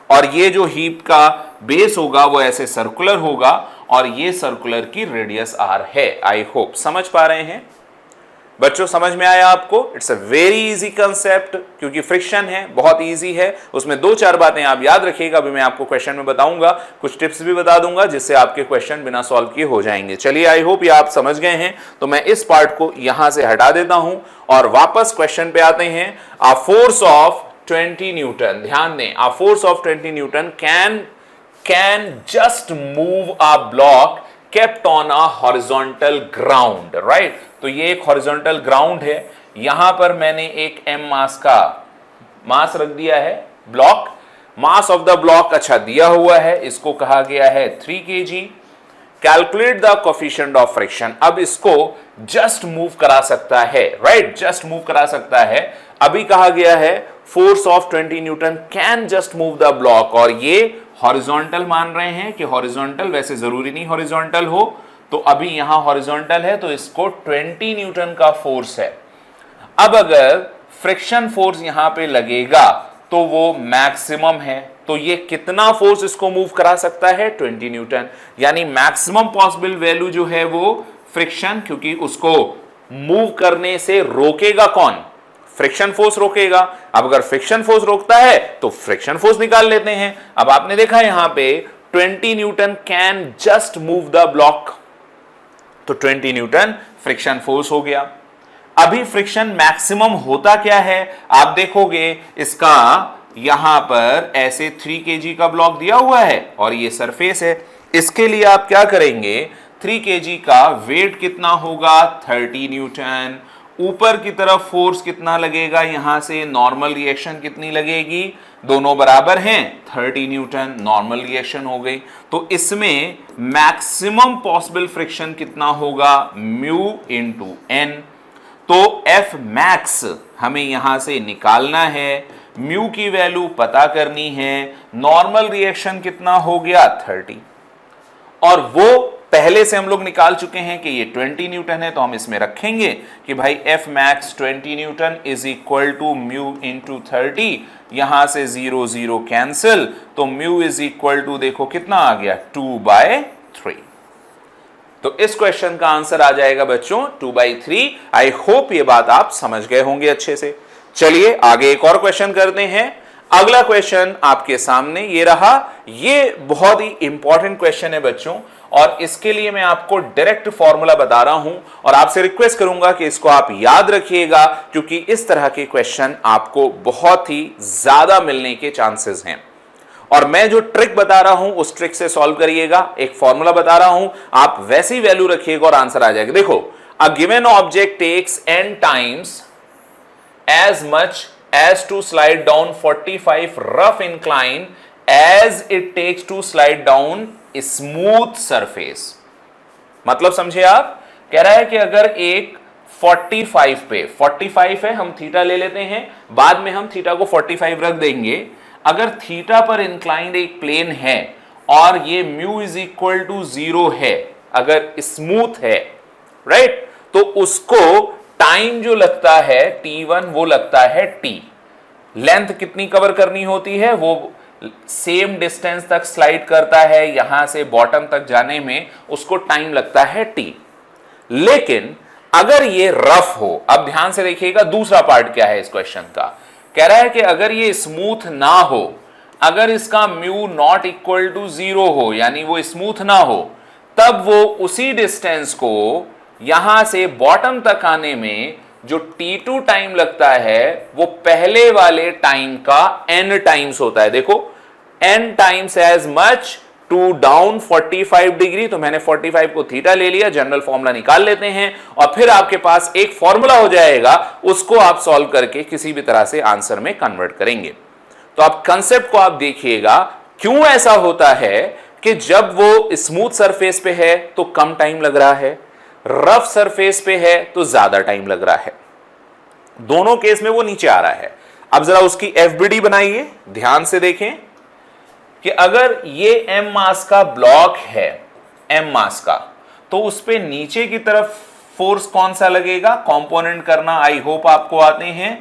और ये जो हीप का बेस होगा वो ऐसे सर्कुलर होगा और ये सर्कुलर की रेडियस r है। आई होप समझ पा रहे हैं बच्चों, समझ में आया आपको? It's a very easy concept, क्योंकि फ्रिक्शन है, बहुत इजी है। उसमें 2-4 बातें आप याद रखिएगा, अभी मैं आपको क्वेश्चन में बताऊंगा, कुछ टिप्स भी बता दूंगा जिससे आपके क्वेश्चन बिना सॉल्व किए हो जाएंगे। चलिए, आई होप ये आप समझ गए हैं, तो मैं इस पार्ट को यहां से हटा देता हूं और वापस क्वेश्चन पे आते हैं। अ फोर्स ऑफ 20 न्यूटन, ध्यान दें, a force of 20 Newton can just move a block kept on a horizontal ground, right? तो ये एक horizontal ground है, यहां पर मैंने एक m मास रख दिया है, block mass of the block अच्छा दिया हुआ है, इसको कहा गया है 3 kg। Calculate the coefficient of friction, अब इसको जस्ट मूव करा सकता है, राइट, जस्ट मूव करा सकता है। अभी कहा गया है force of 20 Newton can just move the block, और ये हॉरिजॉन्टल मान रहे हैं कि हॉरिजॉन्टल, वैसे जरूरी नहीं हॉरिजॉन्टल हो, तो अभी यहां हॉरिजॉन्टल है तो इसको 20 न्यूटन का फोर्स है। अब अगर फ्रिक्शन फोर्स यहां पे लगेगा तो वो मैक्सिमम है, तो ये कितना फोर्स इसको मूव करा सकता है? 20 न्यूटन, यानी मैक्सिमम पॉसिबल वैल्यू जो है वो फ्रिक्शन, क्योंकि उसको मूव करने से रोकेगा कौन? फ्रिक्शन फोर्स रोकेगा। अब अगर फ्रिक्शन फोर्स रोकता है तो फ्रिक्शन फोर्स निकाल लेते हैं। अब आपने देखा यहां पे 20 Newton can just move the block, तो 20 न्यूटन फ्रिक्शन फोर्स हो गया। अभी फ्रिक्शन मैक्सिमम होता क्या है, आप देखोगे इसका यहां पर ऐसे 3 kg का ब्लॉक दिया हुआ है और ये सरफेस है। इसके लिए आप क्या करेंगे, 3 kg का वेट कितना होगा 30 न्यूटन, ऊपर की तरफ फोर्स कितना लगेगा, यहां से नॉर्मल रिएक्शन कितनी लगेगी, दोनों बराबर हैं 30 न्यूटन, नॉर्मल रिएक्शन हो गई। तो इसमें मैक्सिमम पॉसिबल फ्रिक्शन कितना होगा, म्यू इंटू एन। तो एफ मैक्स हमें यहां से निकालना है, म्यू की वैल्यू पता करनी है, नॉर्मल रिएक्शन कितना हो गया 30, और वो पहले से हम लोग निकाल चुके हैं कि ये 20 न्यूटन है, तो हम इसमें रखेंगे कि भाई F max 20 newton is equal to mu into 30, यहां से 0 0 कैंसिल, तो म्यू इज इक्वल टू देखो कितना आ गया 2/3। तो इस क्वेश्चन का आंसर आ जाएगा बच्चों 2/3। आई होप ये बात आप समझ गए होंगे अच्छे से। चलिए आगे एक और क्वेश्चन करते हैं। अगला क्वेश्चन आपके सामने ये रहा, ये बहुत ही इंपॉर्टेंट क्वेश्चन है बच्चों, और इसके लिए मैं आपको डायरेक्ट फॉर्मूला बता रहा हूं और आपसे रिक्वेस्ट करूंगा कि इसको आप याद रखिएगा, क्योंकि इस तरह के क्वेश्चन आपको बहुत ही ज्यादा मिलने के चांसेस हैं। और मैं जो ट्रिक बता रहा हूं उस ट्रिक से सॉल्व करिएगा। एक फॉर्मूला बता रहा हूं, आप वैसी वैल्यू रखिएगा और आंसर आ जाएगा। देखो, a given object takes n times as much as to slide down 45 rough incline as it takes to slide down smooth surface। मतलब समझे आप, कह रहा है कि अगर एक 45 पे 45 है, हम थीटा ले लेते हैं, बाद में हम थीटा को 45 रख देंगे। अगर थीटा पर इंक्लाइंड एक प्लेन है और ये म्यू इज इक्वल टू 0 है, अगर स्मूथ है, राइट, तो उसको टाइम जो लगता है t1 वो लगता है t। लेंथ कितनी कवर करनी होती है, वो सेम डिस्टेंस तक स्लाइड करता है, यहां से बॉटम तक जाने में उसको टाइम लगता है t। लेकिन अगर ये रफ हो, अब ध्यान से देखिएगा दूसरा पार्ट क्या है इस क्वेश्चन का, कह रहा है कि अगर ये स्मूथ ना हो, अगर इसका म्यू नॉट इक्वल टू 0 हो, यानी वो स्मूथ ना हो, तब वो उसी डिस्टेंस को यहां से बॉटम तक आने में जो t2 टाइम लगता है वो पहले वाले टाइम का n टाइम्स होता है। देखो, n times as much to down 45 degree, तो मैंने 45 को थीटा ले लिया, जनरल फॉर्मूला निकाल लेते हैं और फिर आपके पास एक फॉर्मूला हो जाएगा, उसको आप सॉल्व करके किसी भी तरह से आंसर में कन्वर्ट करेंगे। तो आप कंसेप्ट को आप देखिएगा, क्यों ऐसा होता है कि जब वो स्मूथ सरफेस पे है तो कम टाइम लग रहा है, रफ सरफेस पे है तो ज्यादा टाइम लग रहा है। दोनों केस में वो नीचे आ रहा है। अब जरा उसकी एफबीडी बनाइए, ध्यान से देखें कि अगर ये m मास का ब्लॉक है, m मास का, तो उस पे नीचे की तरफ फोर्स कौन सा लगेगा, कंपोनेंट करना आई होप आपको आते हैं,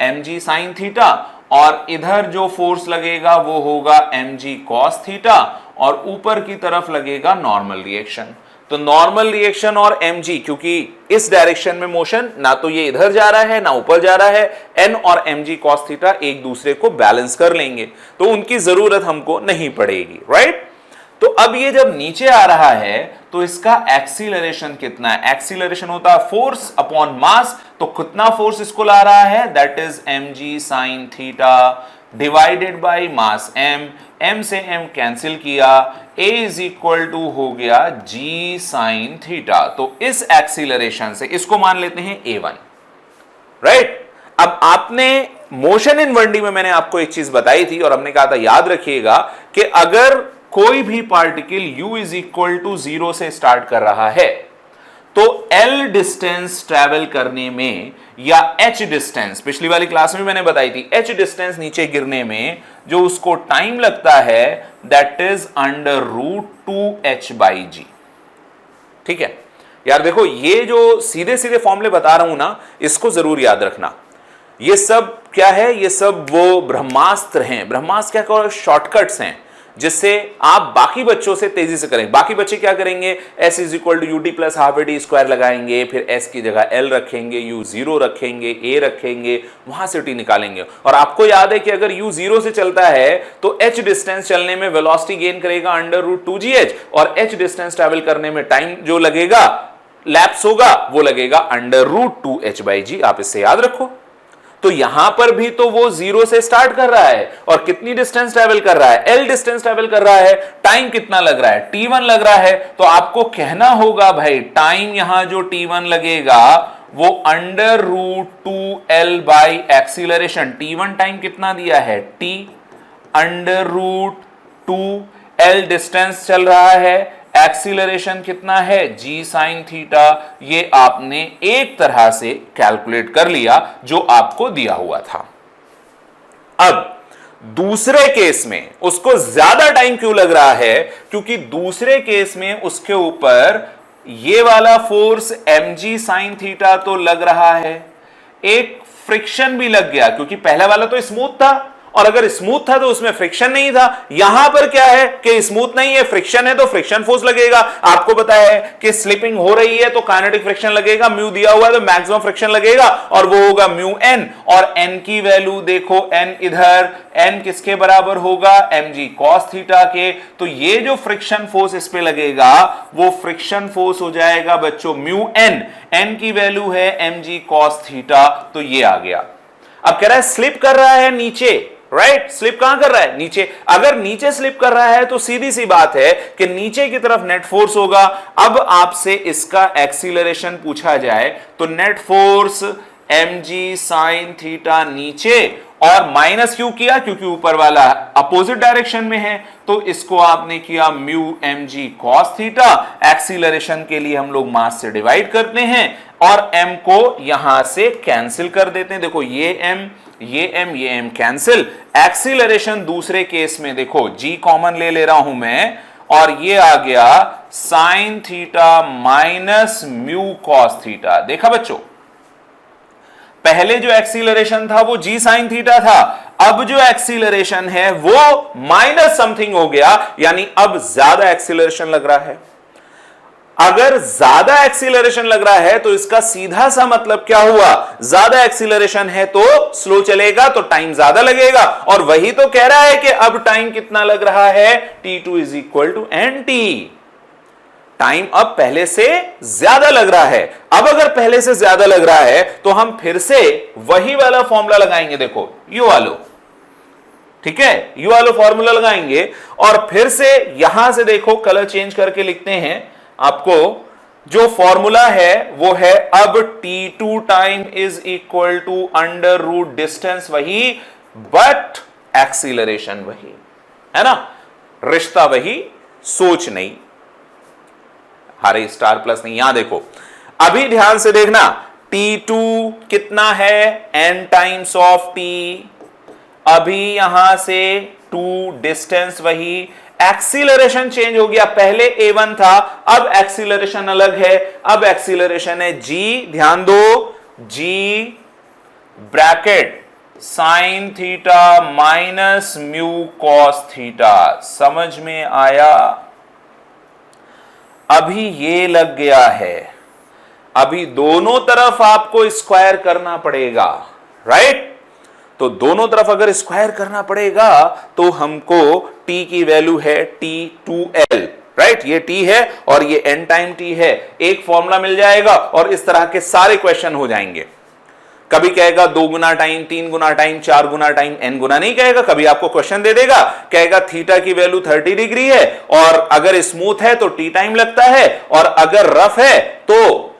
mg sin थीटा, और इधर जो फोर्स लगेगा वो होगा mg cos थीटा, और ऊपर की तरफ लगेगा नॉर्मल रिएक्शन। तो नॉर्मल रिएक्शन और mg, क्योंकि इस डायरेक्शन में मोशन, ना तो ये इधर जा रहा है ना ऊपर जा रहा है, n और mg cos थीटा एक दूसरे को बैलेंस कर लेंगे, तो उनकी जरूरत हमको नहीं पड़ेगी, राइट। तो अब ये जब नीचे आ रहा है तो इसका एक्सीलरेशन कितना है, एक्सीलरेशन होता है फोर्स अपॉन मास, तो कितना फोर्स इसको ला रहा है, that is mg sin theta divided by mass m से m कैंसिल किया, a इज इक्वल टू हो गया g sin थीटा। तो इस एक्सीलरेशन से इसको मान लेते हैं a1, राइट। अब आपने मोशन इन 1D में मैंने आपको एक चीज बताई थी और हमने कहा था याद रखिएगा कि अगर कोई भी particle u is equal to 0 से स्टार्ट कर रहा है तो L डिस्टेंस ट्रैवल करने में, या H डिस्टेंस, पिछली वाली क्लास में मैंने बताई थी, H डिस्टेंस नीचे गिरने में जो उसको टाइम लगता है that is under root 2h/g। ठीक है यार, देखो ये जो सीधे सीधे फॉर्मूले बता रहा हूं ना, इसको जरूर याद रखना। ये सब क्या है, ये सब वो ब्रह्मास्त्र हैं। ब्रह्मास्त्र क्या कहो, शॉर्टकट्स हैं जिससे आप बाकी बच्चों से तेजी से करेंगे। बाकी बच्चे क्या करेंगे, s is equal to u t plus half a t square लगाएंगे, फिर s की जगह l रखेंगे, u 0 रखेंगे, a रखेंगे, वहां से t निकालेंगे। और आपको याद है कि अगर u 0 से चलता है तो h डिस्टेंस चलने में वेलोसिटी गेन करेगा अंडर रूट 2gh, और h डिस्टेंस ट्रैवल करने में टाइम जो लगेगा लैप्स होगा वो लगेगा √2h/g। आप इससे याद रखो। तो यहां पर भी तो वो 0 से स्टार्ट कर रहा है और कितनी डिस्टेंस ट्रेवल कर रहा है, l डिस्टेंस ट्रेवल कर रहा है। टाइम कितना लग रहा है, t1 लग रहा है। तो आपको कहना होगा भाई टाइम यहां जो t1 लगेगा वो √2l by acceleration. t1 time कितना दिया है, t √2l डिस्टेंस चल रहा है, एक्सीलरेशन कितना है, g sin थीटा। ये आपने एक तरह से कैलकुलेट कर लिया जो आपको दिया हुआ था। अब दूसरे केस में उसको ज्यादा टाइम क्यों लग रहा है, क्योंकि दूसरे केस में उसके ऊपर ये वाला फोर्स mg sin थीटा तो लग रहा है, एक फ्रिक्शन भी लग गया, क्योंकि पहला वाला तो स्मूथ था और अगर स्मूथ था तो उसमें फ्रिक्शन नहीं था। यहां पर क्या है कि स्मूथ नहीं है, फ्रिक्शन है, तो फ्रिक्शन फोर्स लगेगा। आपको पता है कि स्लिपिंग हो रही है तो काइनेटिक फ्रिक्शन लगेगा, म्यू दिया हुआ है तो मैक्सिमम फ्रिक्शन लगेगा और वो होगा म्यू एन। और एन की वैल्यू देखो, एन इधर, एन किसके बराबर होगा, mg cos थीटा के। तो ये जो फ्रिक्शन फोर्स इस पे लगेगा वो फ्रिक्शन फोर्स हो जाएगा बच्चों म्यू एन। एन की वैल्यू है mg cos थीटा, तो ये आ गया। अब कह रहा है स्लिप कर रहा है नीचे, राइट स्लिप कहां कर रहा है, नीचे। अगर नीचे स्लिप कर रहा है तो सीधी सी बात है कि नीचे की तरफ नेट फोर्स होगा। अब आपसे इसका एक्सीलरेशन पूछा जाए तो net force mg sin theta नीचे, और माइनस क्यों किया, क्योंकि ऊपर वाला अपोजिट डायरेक्शन में है, तो इसको आपने किया mu mg cos theta. Acceleration के लिए हम लोग मास से डिवाइड करते हैं और m को यहां से कैंसिल कर देते हैं। देखो ये m, ये m कैंसिल। एक्सीलरेशन दूसरे केस में देखो g कॉमन ले रहा हूं मैं, और ये आ गया sign theta minus mu cos theta. देखा बच्चों, पहले जो एक्सीलरेशन था वो g sin थीटा था, अब जो एक्सीलरेशन है वो माइनस समथिंग हो गया, यानी अब ज्यादा एक्सीलरेशन लग रहा है। अगर ज्यादा एक्सीलरेशन लग रहा है तो इसका सीधा सा मतलब क्या हुआ, ज्यादा एक्सीलरेशन है तो स्लो चलेगा तो टाइम ज्यादा लगेगा, और वही तो कह रहा है कि अब टाइम कितना लग रहा है, t2 = nt। टाइम अब पहले से ज्यादा लग रहा है। अब अगर पहले से ज्यादा लग रहा है तो हम फिर से वही वाला फॉर्मूला लगाएंगे, देखो यू वालो, ठीक है, यू वालो फॉर्मूला लगाएंगे और फिर से यहां से देखो कलर चेंज करके लिखते हैं। आपको जो फॉर्मूला है वो है अब t2 time = under root distance वही, बट एक्सीलरेशन वही, है ना, रिश्ता वही, सोच नहीं, हरे स्टार प्लस नहीं। यहां देखो, अभी ध्यान से देखना, t2 कितना है, n टाइम्स ऑफ t। अभी यहां से 2 डिस्टेंस वही, एक्सीलरेशन चेंज हो गया, पहले a1 था अब एक्सीलरेशन अलग है, अब एक्सीलरेशन है g। ध्यान दो, g bracket sign theta minus mu cos theta. समझ में आया? अभी ये लग गया है, अभी दोनों तरफ आपको स्क्वायर करना पड़ेगा, राइट। तो दोनों तरफ अगर स्क्वायर करना पड़ेगा तो हमको t की वैल्यू है t2l, राइट, ये t है और ये n टाइम t है। एक फॉर्मूला मिल जाएगा और इस तरह के सारे क्वेश्चन हो जाएंगे। कभी कहेगा 2 गुना टाइम, 3 गुना टाइम, 4 गुना टाइम, n गुना नहीं कहेगा। कभी आपको क्वेश्चन दे देगा, कहेगा थीटा की वैल्यू 30 डिग्री है और अगर स्मूथ है तो t टाइम लगता है और अगर रफ है तो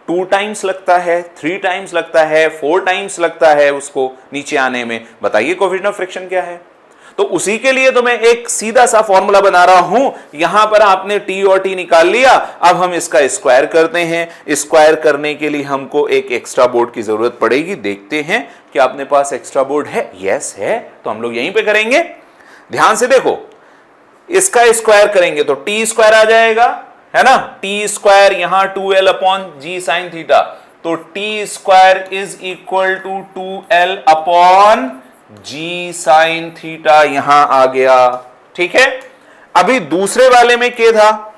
2 टाइम्स लगता है, 3 टाइम्स लगता है, 4 टाइम्स लगता है उसको नीचे आने में। बताइए कोएफिशिएंट ऑफ फ्रिक्शन क्या है। तो उसी के लिए तो मैं एक सीधा सा फॉर्मूला बना रहा हूं। यहां पर आपने t और t निकाल लिया, अब हम इसका स्क्वायर करते हैं। स्क्वायर करने के लिए हमको एक एक्स्ट्रा बोर्ड की जरूरत पड़ेगी। देखते हैं कि आपने पास एक्स्ट्रा बोर्ड है। यस है, तो हम लोग यहीं पे करेंगे। ध्यान से देखो, इसका स्क्वायर करेंगे तो t स्क्वायर आ जाएगा, है ना, t स्क्वायर यहां 2l/g sin थीटा, तो t square = 2l/g sin theta यहां आ गया, ठीक है। अभी दूसरे वाले में क्या था,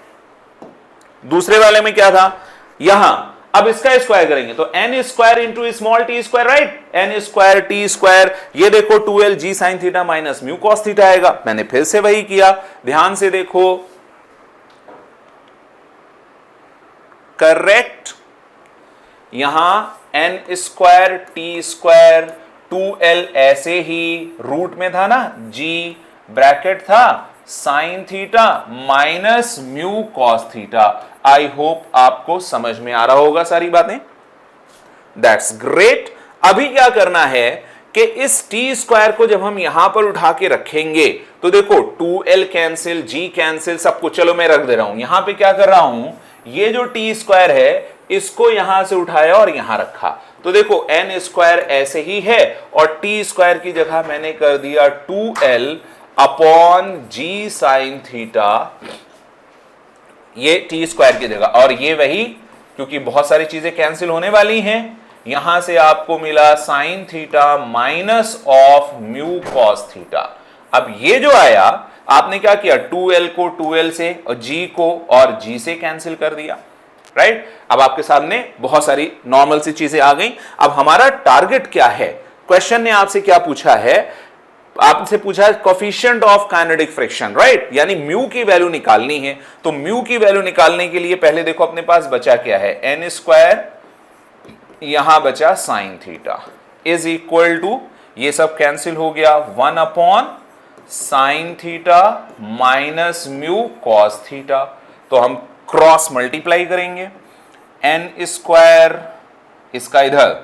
दूसरे वाले में क्या था, यहां अब इसका स्क्वायर करेंगे तो n square into small t square, right, n square t square, ये देखो 2l g sin theta minus mu cos theta आएगा। मैंने फिर से वही किया, ध्यान से देखो, करेक्ट। यहां n square T square 2l ऐसे ही रूट में था ना, g ब्रैकेट था sign theta minus mu cos theta. आई होप आपको समझ में आ रहा होगा सारी बातें। That's great. अभी क्या करना है कि इस टी स्क्वायर को जब हम यहां पर उठा के रखेंगे तो देखो 2l कैंसिल, g कैंसिल, सब कुछ। चलो मैं रख दे रहा हूं यहां पे। क्या कर रहा हूं, ये जो टी स्क्वायर है इसको यहां से उठाया और यहां रखा, तो देखो n स्क्वायर ऐसे ही है और टी स्क्वायर की जगह मैंने कर दिया 2l अपॉन जी साइन थीटा, ये टी स्क्वायर की जगह। और ये वही, क्योंकि बहुत सारी चीजें कैंसिल होने वाली हैं, यहां से आपको मिला sign theta minus of mu cos theta. अब ये जो आया, आपने क्या किया, 2l को 2l से और g को और g से कैंसिल कर दिया, राइट। अब आपके सामने बहुत सारी नॉर्मल सी चीजें आ गई। अब हमारा टारगेट क्या है, क्वेश्चन ने आपसे क्या पूछा है, आपसे पूछा है coefficient of kinetic friction, right, यानी म्यू की वैल्यू निकालनी है। तो म्यू की वैल्यू निकालने के लिए पहले देखो अपने पास बचा क्या है, n स्क्वायर, यहां बचा sine theta is equal to, ये सब कैंसिल हो गया, 1 upon sine theta minus mu cos theta. तो हम क्रॉस मल्टीप्लाई करेंगे, n स्क्वायर इसका इधर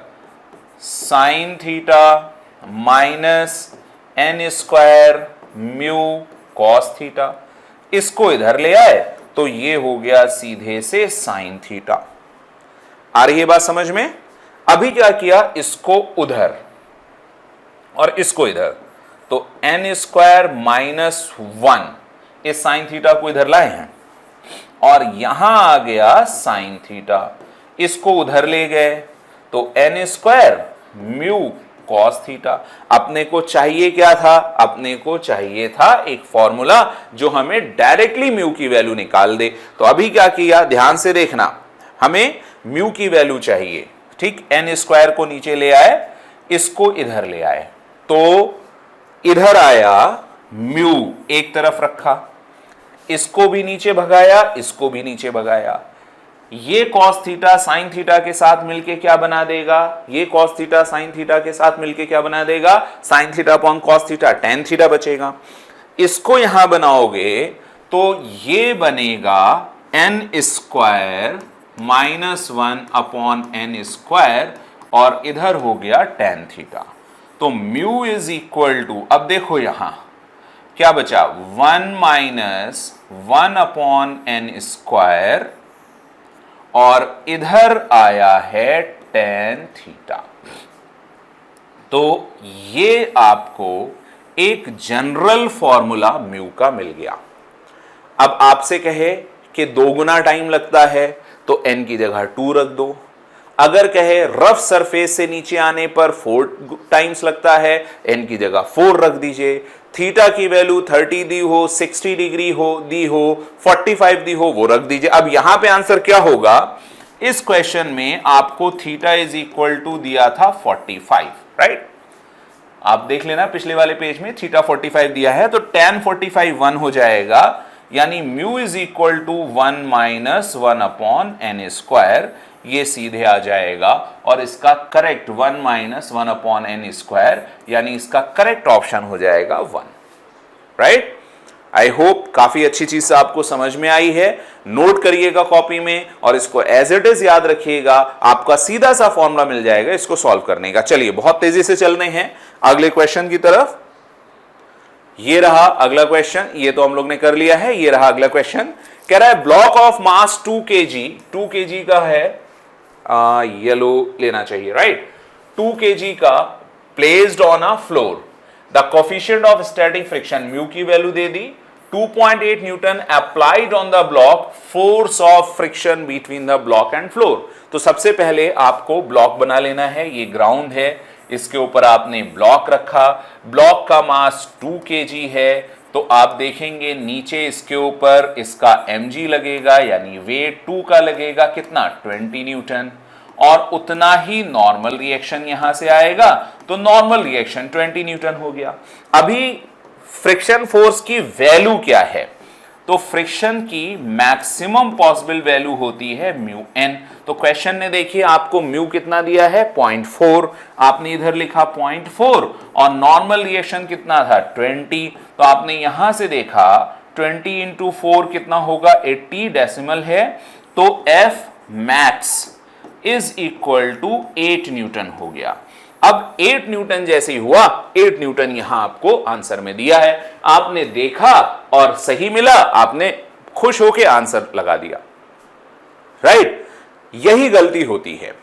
sine theta minus n square mu cos theta, इसको इधर ले आए तो ये हो गया सीधे से साइन थीटा। आ रही है बात समझ में। अभी क्या किया, इसको उधर और इसको इधर, तो n स्क्वायर माइनस 1 इस साइन थीटा को इधर लाए हैं और यहां आ गया साइन थीटा, इसको उधर ले गए तो n square mu cos theta. अपने को चाहिए क्या था, अपने को चाहिए था एक फॉर्मूला जो हमें डायरेक्टली म्यू की वैल्यू निकाल दे। तो अभी क्या किया, ध्यान से देखना, हमें म्यू की वैल्यू चाहिए, ठीक। n स्क्वायर को नीचे ले आए, इसको इधर ले आए, तो इधर आया म्यू, एक तरफ रखा, इसको भी नीचे भगाया, इसको भी नीचे भगाया। ये कॉस थीटा साइन थीटा के साथ मिलके क्या बना देगा, ये कॉस थीटा साइन थीटा के साथ मिलके क्या बना देगा, sine theta upon cos theta, tan theta बचेगा। इसको यहां बनाओगे तो ये बनेगा n square minus 1 upon n square और इधर हो गया टेन थीटा। तो म्यू इज इक्वल टू, अब देखो यहां क्या बचा, 1 माइनस 1 अपॉन n स्क्वायर और इधर आया है टेन थीटा। तो ये आपको एक जनरल फॉर्मूला म्यू का मिल गया। अब आपसे कहे कि 2 गुना टाइम लगता है तो n की जगह 2 रख दो। अगर कहे रफ सरफेस से नीचे आने पर 4 टाइम्स लगता है, n की जगह 4 रख दीजिए। थीटा की वैल्यू 30 दी हो, 60 डिग्री हो दी हो, 45 दी हो, वो रख दीजिए। अब यहां पे आंसर क्या होगा, इस क्वेश्चन में आपको थीटा इज इक्वल टू दिया था 45, राइट। आप देख लेना पिछले वाले पेज में थीटा 45 दिया है, तो tan 45 1 हो जाएगा, यानी mu is equal to 1 minus 1 upon n square, ये सीधे आ जाएगा। और इसका correct 1 minus 1 upon n square, यानी इसका करेक्ट ऑप्शन हो जाएगा 1, राइट। आई होप काफी अच्छी चीज से आपको समझ में आई है। नोट करिएगा कॉपी में और इसको एज इट इज याद रखिएगा, आपका सीधा सा फॉर्मूला मिल जाएगा इसको सॉल्व करने का। चलिए बहुत तेजी से चल रहे हैं अगले क्वेश्चन की तरफ। ये रहा अगला क्वेश्चन, ये तो हम लोग ने कर लिया है। ये रहा अगला क्वेश्चन, कह रहा है ब्लॉक ऑफ मास 2 kg का है, येलो लेना चाहिए, राइट। 2 kg का placed on a floor, the coefficient of static friction mu की वैल्यू दे दी, 2.8 newton applied on the block, force of friction between the block and floor. तो सबसे पहले आपको ब्लॉक बना लेना है, ये ग्राउंड है, इसके ऊपर आपने ब्लॉक रखा, ब्लॉक का मास 2 kg है, तो आप देखेंगे नीचे इसके ऊपर इसका mg लगेगा, यानी वेट 2 का लगेगा, कितना 20 न्यूटन, और उतना ही नॉर्मल रिएक्शन यहां से आएगा, तो नॉर्मल रिएक्शन 20 न्यूटन हो गया। अभी फ्रिक्शन फोर्स की वैल्यू क्या है, तो फ्रिक्शन की मैक्सिमम पॉसिबल वैल्यू होती है म्यू एन। तो क्वेश्चन ने देखिए आपको म्यू कितना दिया है 0.4, आपने इधर लिखा 0.4 और नॉर्मल रिएक्शन कितना था 20, तो आपने यहां से देखा 20 इंटू 4 कितना होगा 80 डेसिमल है, तो F max is equal to 8 newton हो गया। अब 8 न्यूटन जैसे ही हुआ 8 न्यूटन यहां आपको आंसर में दिया है, आपने देखा और सही मिला, आपने खुश होकर आंसर लगा दिया, राइट। यही गलती होती है,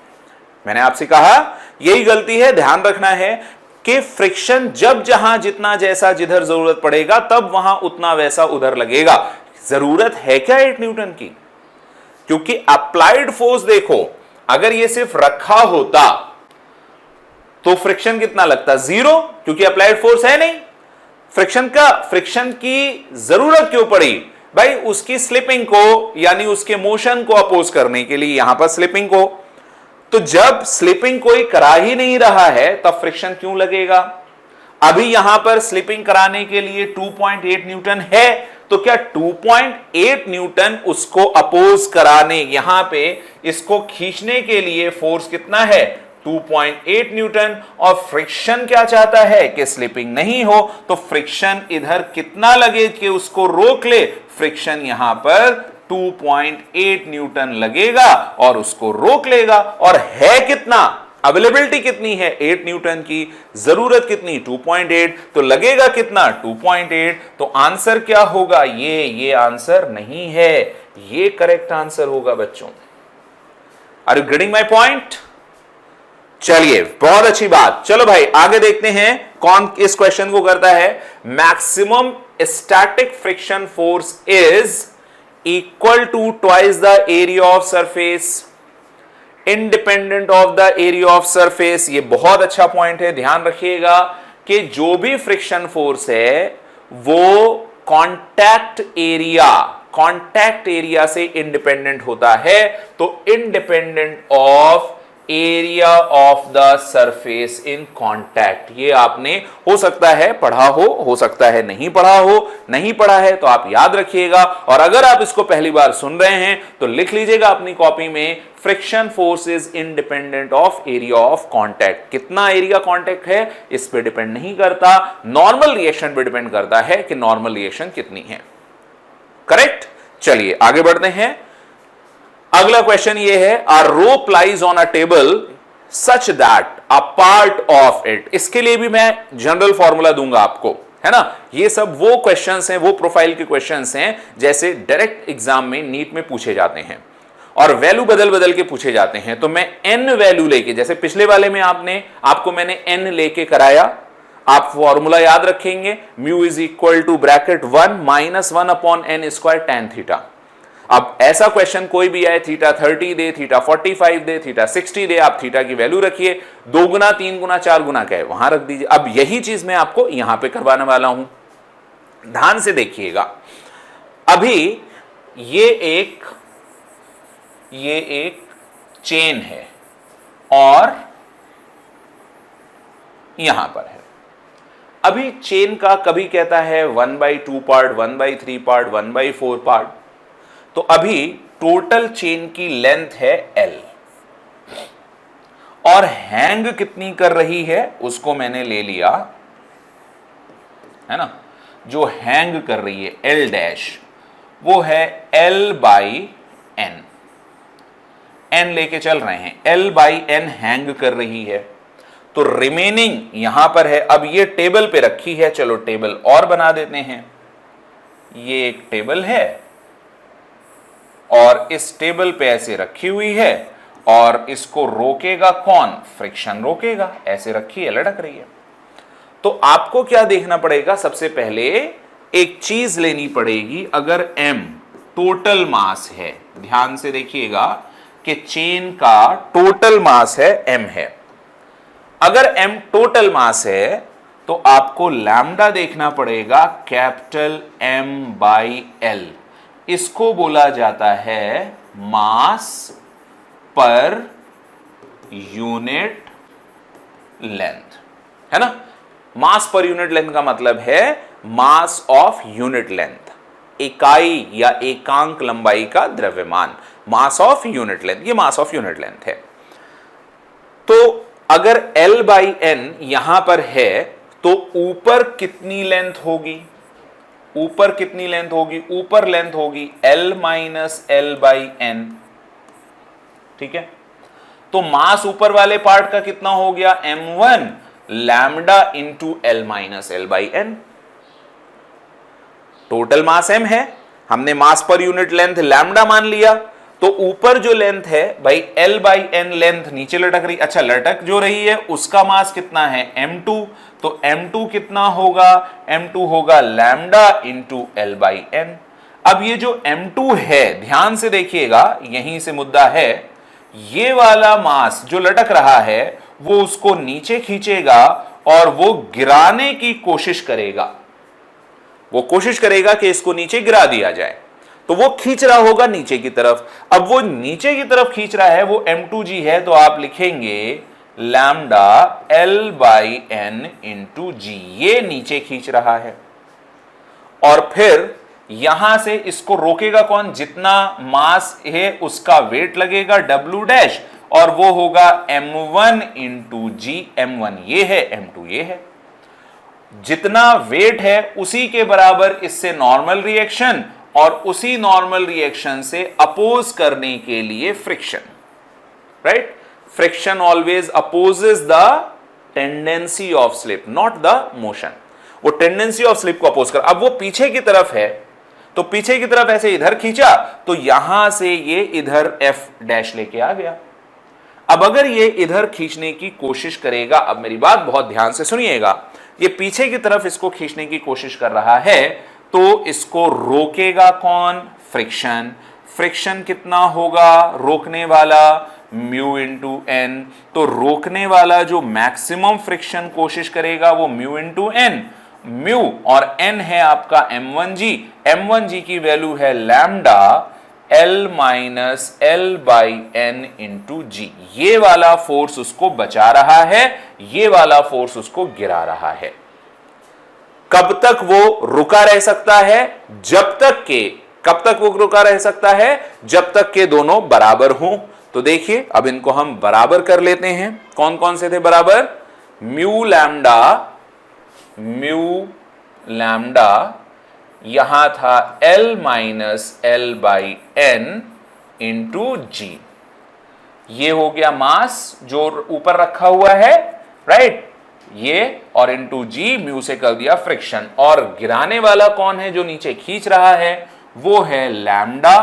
मैंने आपसे कहा यही गलती है, ध्यान रखना है कि फ्रिक्शन जब जहां जितना जैसा जिधर जरूरत पड़ेगा तब वहां उतना वैसा उधर लगेगा। जरूरत है क्या 8 न्यूटन की, क्योंकि अप्लाइड फोर्स देखो, अगर ये सिर्फ रखा होता तो फ्रिक्शन कितना लगता 0, क्योंकि अप्लाइड फोर्स है नहीं। फ्रिक्शन की जरूरत क्यों पड़ी भाई, उसकी स्लिपिंग को यानी उसके मोशन को अपोज करने के लिए, यहां पर स्लिपिंग को। तो जब स्लिपिंग कोई करा ही नहीं रहा है तब फ्रिक्शन क्यों लगेगा। अभी यहां पर स्लिपिंग कराने के लिए 2.8 न्यूटन है, तो क्या 2.8 न्यूटन उसको अपोज कराने, यहां पे इसको खींचने के लिए फोर्स कितना है 2.8 न्यूटन, और फ्रिक्शन क्या चाहता है कि स्लिपिंग नहीं हो, तो फ्रिक्शन इधर कितना लगे कि उसको रोक ले, फ्रिक्शन यहां पर 2.8 न्यूटन लगेगा और उसको रोक लेगा। और है कितना, अवेलेबिलिटी कितनी है 8 न्यूटन की, जरूरत कितनी 2.8, तो लगेगा कितना 2.8, तो आंसर क्या होगा ये आंसर नहीं है, ये करेक्ट आंसर होगा बच्चों। Are you getting my point. चलिए बहुत अच्छी बात, चलो भाई आगे देखते हैं कौन इस क्वेश्चन को करता है। Maximum static friction force is equal to twice the area of surface independent of the area of surface. ये बहुत अच्छा पॉइंट है, ध्यान रखिएगा कि जो भी फ्रिक्शन फोर्स है वो कांटेक्ट एरिया से इंडिपेंडेंट होता है, तो independent of area of the surface in contact. ये आपने हो सकता है पढ़ा हो सकता है नहीं पढ़ा हो, नहीं पढ़ा है तो आप याद रखिएगा, और अगर आप इसको पहली बार सुन रहे हैं तो लिख लीजिएगा अपनी कॉपी में, friction force is independent of area of contact. कितना एरिया कांटेक्ट है इस पे डिपेंड नहीं करता, नॉर्मल रिएक्शन पे डिपेंड करता है कि नॉर्मल रिएक्शन कितनी है। करेक्ट। चलिए आगे बढ़ते हैं। अगला क्वेश्चन ये है, a rope lies on a table such that a part of it. इसके लिए भी मैं जनरल फॉर्मूला दूंगा आपको, है ना। ये सब वो क्वेश्चंस हैं, वो प्रोफाइल के क्वेश्चंस हैं जैसे डायरेक्ट एग्जाम में नीट में पूछे जाते हैं और वैल्यू बदल बदल के पूछे जाते हैं। तो मैं एन वैल्यू लेके, जैसे पिछले वाले में आपको मैंने एन लेके कराया, आप फॉर्मूला याद रखेंगे, mu is equal to bracket 1 minus 1 upon N square tan theta. अब ऐसा क्वेश्चन कोई भी आए, थीटा 30 दे, थीटा 45 दे, थीटा 60 दे, आप थीटा की वैल्यू रखिए, 2 गुना 3 गुना 4 गुना क्या है वहां रख दीजिए। अब यही चीज मैं आपको यहां पे करवाने वाला हूं, ध्यान से देखिएगा। अभी ये एक चेन है और यहां पर है। अभी चेन का कभी कहता है 1/2 पार्ट, 1/3 पार्ट, 1/4 पार्ट। तो अभी टोटल चेन की लेंथ है L और हैंग कितनी कर रही है उसको मैंने ले लिया, है ना। जो हैंग कर रही है L डैश वो है L/N, N लेके चल रहे हैं, L/N हैंग कर रही है। तो रिमेनिंग यहां पर है, अब ये टेबल पे रखी है, चलो टेबल और बना देते हैं। ये एक टेबल है और इस टेबल पे ऐसे रखी हुई है और इसको रोकेगा कौन, फ्रिक्शन रोकेगा, ऐसे रखी है, लटक रही है। तो आपको क्या देखना पड़ेगा, सबसे पहले एक चीज लेनी पड़ेगी। अगर m टोटल मास है, ध्यान से देखिएगा कि चेन का टोटल मास है m है, अगर m टोटल मास है तो आपको लैम्डा देखना पड़ेगा कैपिटल M/L। इसको बोला जाता है मास पर यूनिट लेंथ, है ना। मास पर यूनिट लेंथ का मतलब है मास ऑफ यूनिट लेंथ। इकाई या एकांक लंबाई का द्रव्यमान, मास ऑफ यूनिट लेंथ, ये मास ऑफ यूनिट लेंथ है। तो अगर L बाई एन यहां पर है तो ऊपर कितनी लेंथ होगी, ऊपर कितनी लेंथ होगी, ऊपर लेंथ होगी L minus L by N. ठीक है, तो मास ऊपर वाले पार्ट का कितना हो गया, m1 lambda into L minus L by N. Total mass m है, हमने मास पर यूनिट लेंथ लैम्डा मान लिया, तो ऊपर जो लेंथ है भाई L बाई एन लेंथ नीचे लटक रही, अच्छा लटक जो रही है उसका मास कितना है m2, तो m2 कितना होगा, m2 होगा lambda into L by N. अब ये जो m2 है ध्यान से देखिएगा, यहीं से मुद्दा है, ये वाला मास जो लटक रहा है वो उसको नीचे खींचेगा और वो गिराने की कोशिश करेगा, वो कोशिश करेगा कि इसको नीचे गिरा दिया जाए, तो वो खींच रहा होगा नीचे की तरफ। अब वो नीचे की तरफ खींच रहा है, वो m2g है, तो आप लिखेंगे lambda L by N into G, ये नीचे खींच रहा है। और फिर यहां से इसको रोकेगा कौन, जितना मास है उसका वेट लगेगा W डैश, और वो होगा m1 इंटू जी, m1 ये है, m2 ये है। जितना वेट है उसी के बराबर इससे नॉर्मल रिएक्शन, और उसी नॉर्मल रिएक्शन से अपोज करने के लिए friction, right. Friction always opposes the tendency of slip, not the motion. वो टेंडेंसी ऑफ स्लिप को अपोज कर, अब वो पीछे की तरफ है, तो पीछे की तरफ ऐसे इधर खींचा तो यहां से ये इधर F डैश लेके आ गया। अब अगर ये इधर खींचने की कोशिश करेगा, अब मेरी बात बहुत ध्यान से सुनिएगा, ये पीछे की तरफ इसको खींचने की कोशिश कर रहा है, तो इसको रोकेगा कौन, फ्रिक्शन। फ्रिक्शन कितना होगा रोकने वाला, म्यू इंटू एन, तो रोकने वाला जो मैक्सिमम फ्रिक्शन कोशिश करेगा वो म्यू इंटू एन, म्यू और एन है आपका m1g, m1g की वैल्यू है lambda L minus L by N into G. ये वाला फोर्स उसको बचा रहा है, ये वाला फोर्स उसको गिरा रहा है। कब तक वो रुका रह सकता है, जब तक के, कब तक वो रुका रह सकता है, जब तक के दोनों बराबर हों। तो देखिए अब इनको हम बराबर कर लेते हैं, कौन कौन से थे बराबर, म्यू लैम्डा यहां था L minus L by N into G, ये हो गया मास जो ऊपर रखा हुआ है, राइट, ये, और इंटू जी म्यू से कर दिया फ्रिक्शन, और गिराने वाला कौन है जो नीचे खींच रहा है, वो है लैम्डा,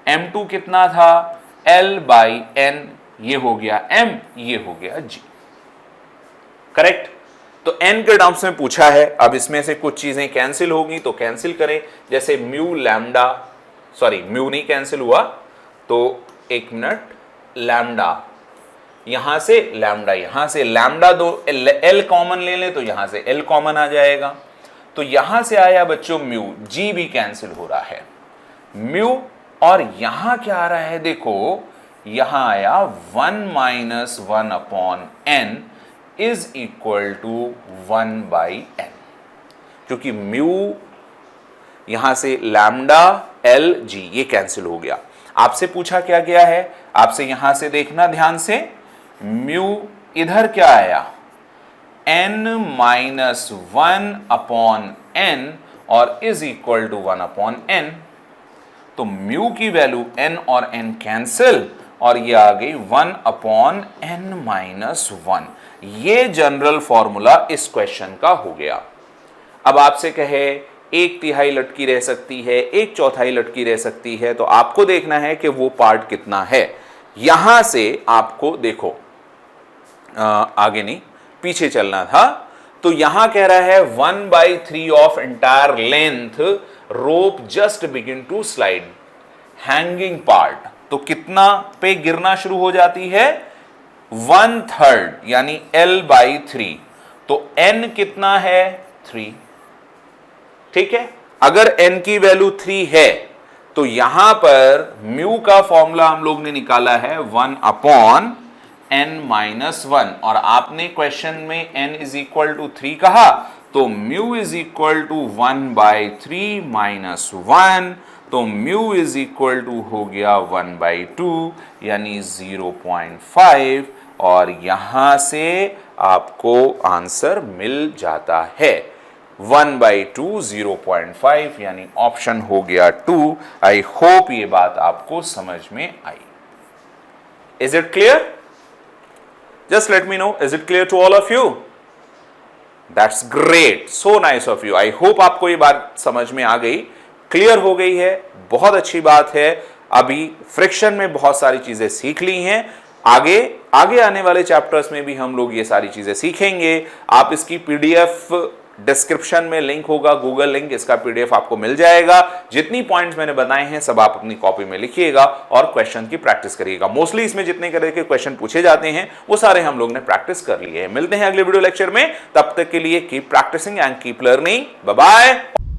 m2 कितना था L बाई एन, ये हो गया m, ये हो गया g, करेक्ट। तो n के टर्म्स में पूछा है, अब इसमें से कुछ चीजें कैंसिल होगी तो कैंसिल करें, जैसे म्यू लैम्डा, सॉरी म्यू नहीं कैंसिल हुआ, तो एक मिनट, लैम्डा यहां से लैम्डा, यहां से लैम्डा, दो L कॉमन ले लें तो यहां से L कॉमन आ जाएगा, तो यहां से आया बच्चों म्यू, जी भी कैंसिल हो रहा है, म्यू, और यहां क्या आ रहा है देखो, यहां आया 1 minus 1 upon n is equal to 1 by n, क्योंकि म्यू यहां से लैम्डा L जी ये कैंसिल हो गया। आपसे पूछा क्या गया है, आपसे यहां से देखना ध्यान से, म्यू इधर क्या आया, n माइनस 1 अपॉन n और is equal to 1 upon n, तो म्यू की वैल्यू n और n कैंसिल, और ये आ गई 1 अपॉन n माइनस 1। ये जनरल फॉर्मूला इस क्वेश्चन का हो गया। अब आपसे कहे 1/3 लटकी रह सकती है, 1/4 लटकी रह सकती है, तो आपको देखना है कि वो पार्ट कितना है। यहां से आपको देखो आगे नहीं पीछे चलना था, तो यहां कह रहा है 1/3 of entire length rope just begin to slide, hanging part, तो कितना पे गिरना शुरू हो जाती है, 1/3 यानी L/3, तो n कितना है 3, ठीक है। अगर n की वैल्यू 3 है तो यहां पर म्यू का फॉर्मूला हम लोग ने निकाला है 1 अपॉन n माइनस 1, और आपने क्वेश्चन में n इज इक्वल टू 3 कहा, तो mu is equal to 1/3 minus 1, तो म्यू इज इक्वल टू हो गया 1/2 यानी 0.5, और यहां से आपको आंसर मिल जाता है 1/2 0.5 यानी ऑप्शन हो गया 2। आई होप ये बात आपको समझ में आई। Is it clear? Just let me know, is it clear to all of you? That's great, so nice of you. I hope आपको ये बात समझ में आ गई, क्लियर हो गई है, बहुत अच्छी बात है। अभी फ्रिक्शन में बहुत सारी चीजें सीख ली हैं, आगे आने वाले चैप्टर्स में भी हम लोग ये सारी चीजें सीखेंगे। आप इसकी पीडीएफ डिस्क्रिप्शन में लिंक होगा, गूगल लिंक, इसका पीडीएफ आपको मिल जाएगा। जितनी पॉइंट्स मैंने बताए हैं सब आप अपनी कॉपी में लिखिएगा और क्वेश्चन की प्रैक्टिस करिएगा। मोस्टली इसमें जितने तरह के क्वेश्चन पूछे जाते हैं वो सारे हम लोग ने प्रैक्टिस कर लिए हैं। मिलते हैं अगले वीडियो लेक्चर में, तब तक के लिए keep practicing and keep learning. Bye bye.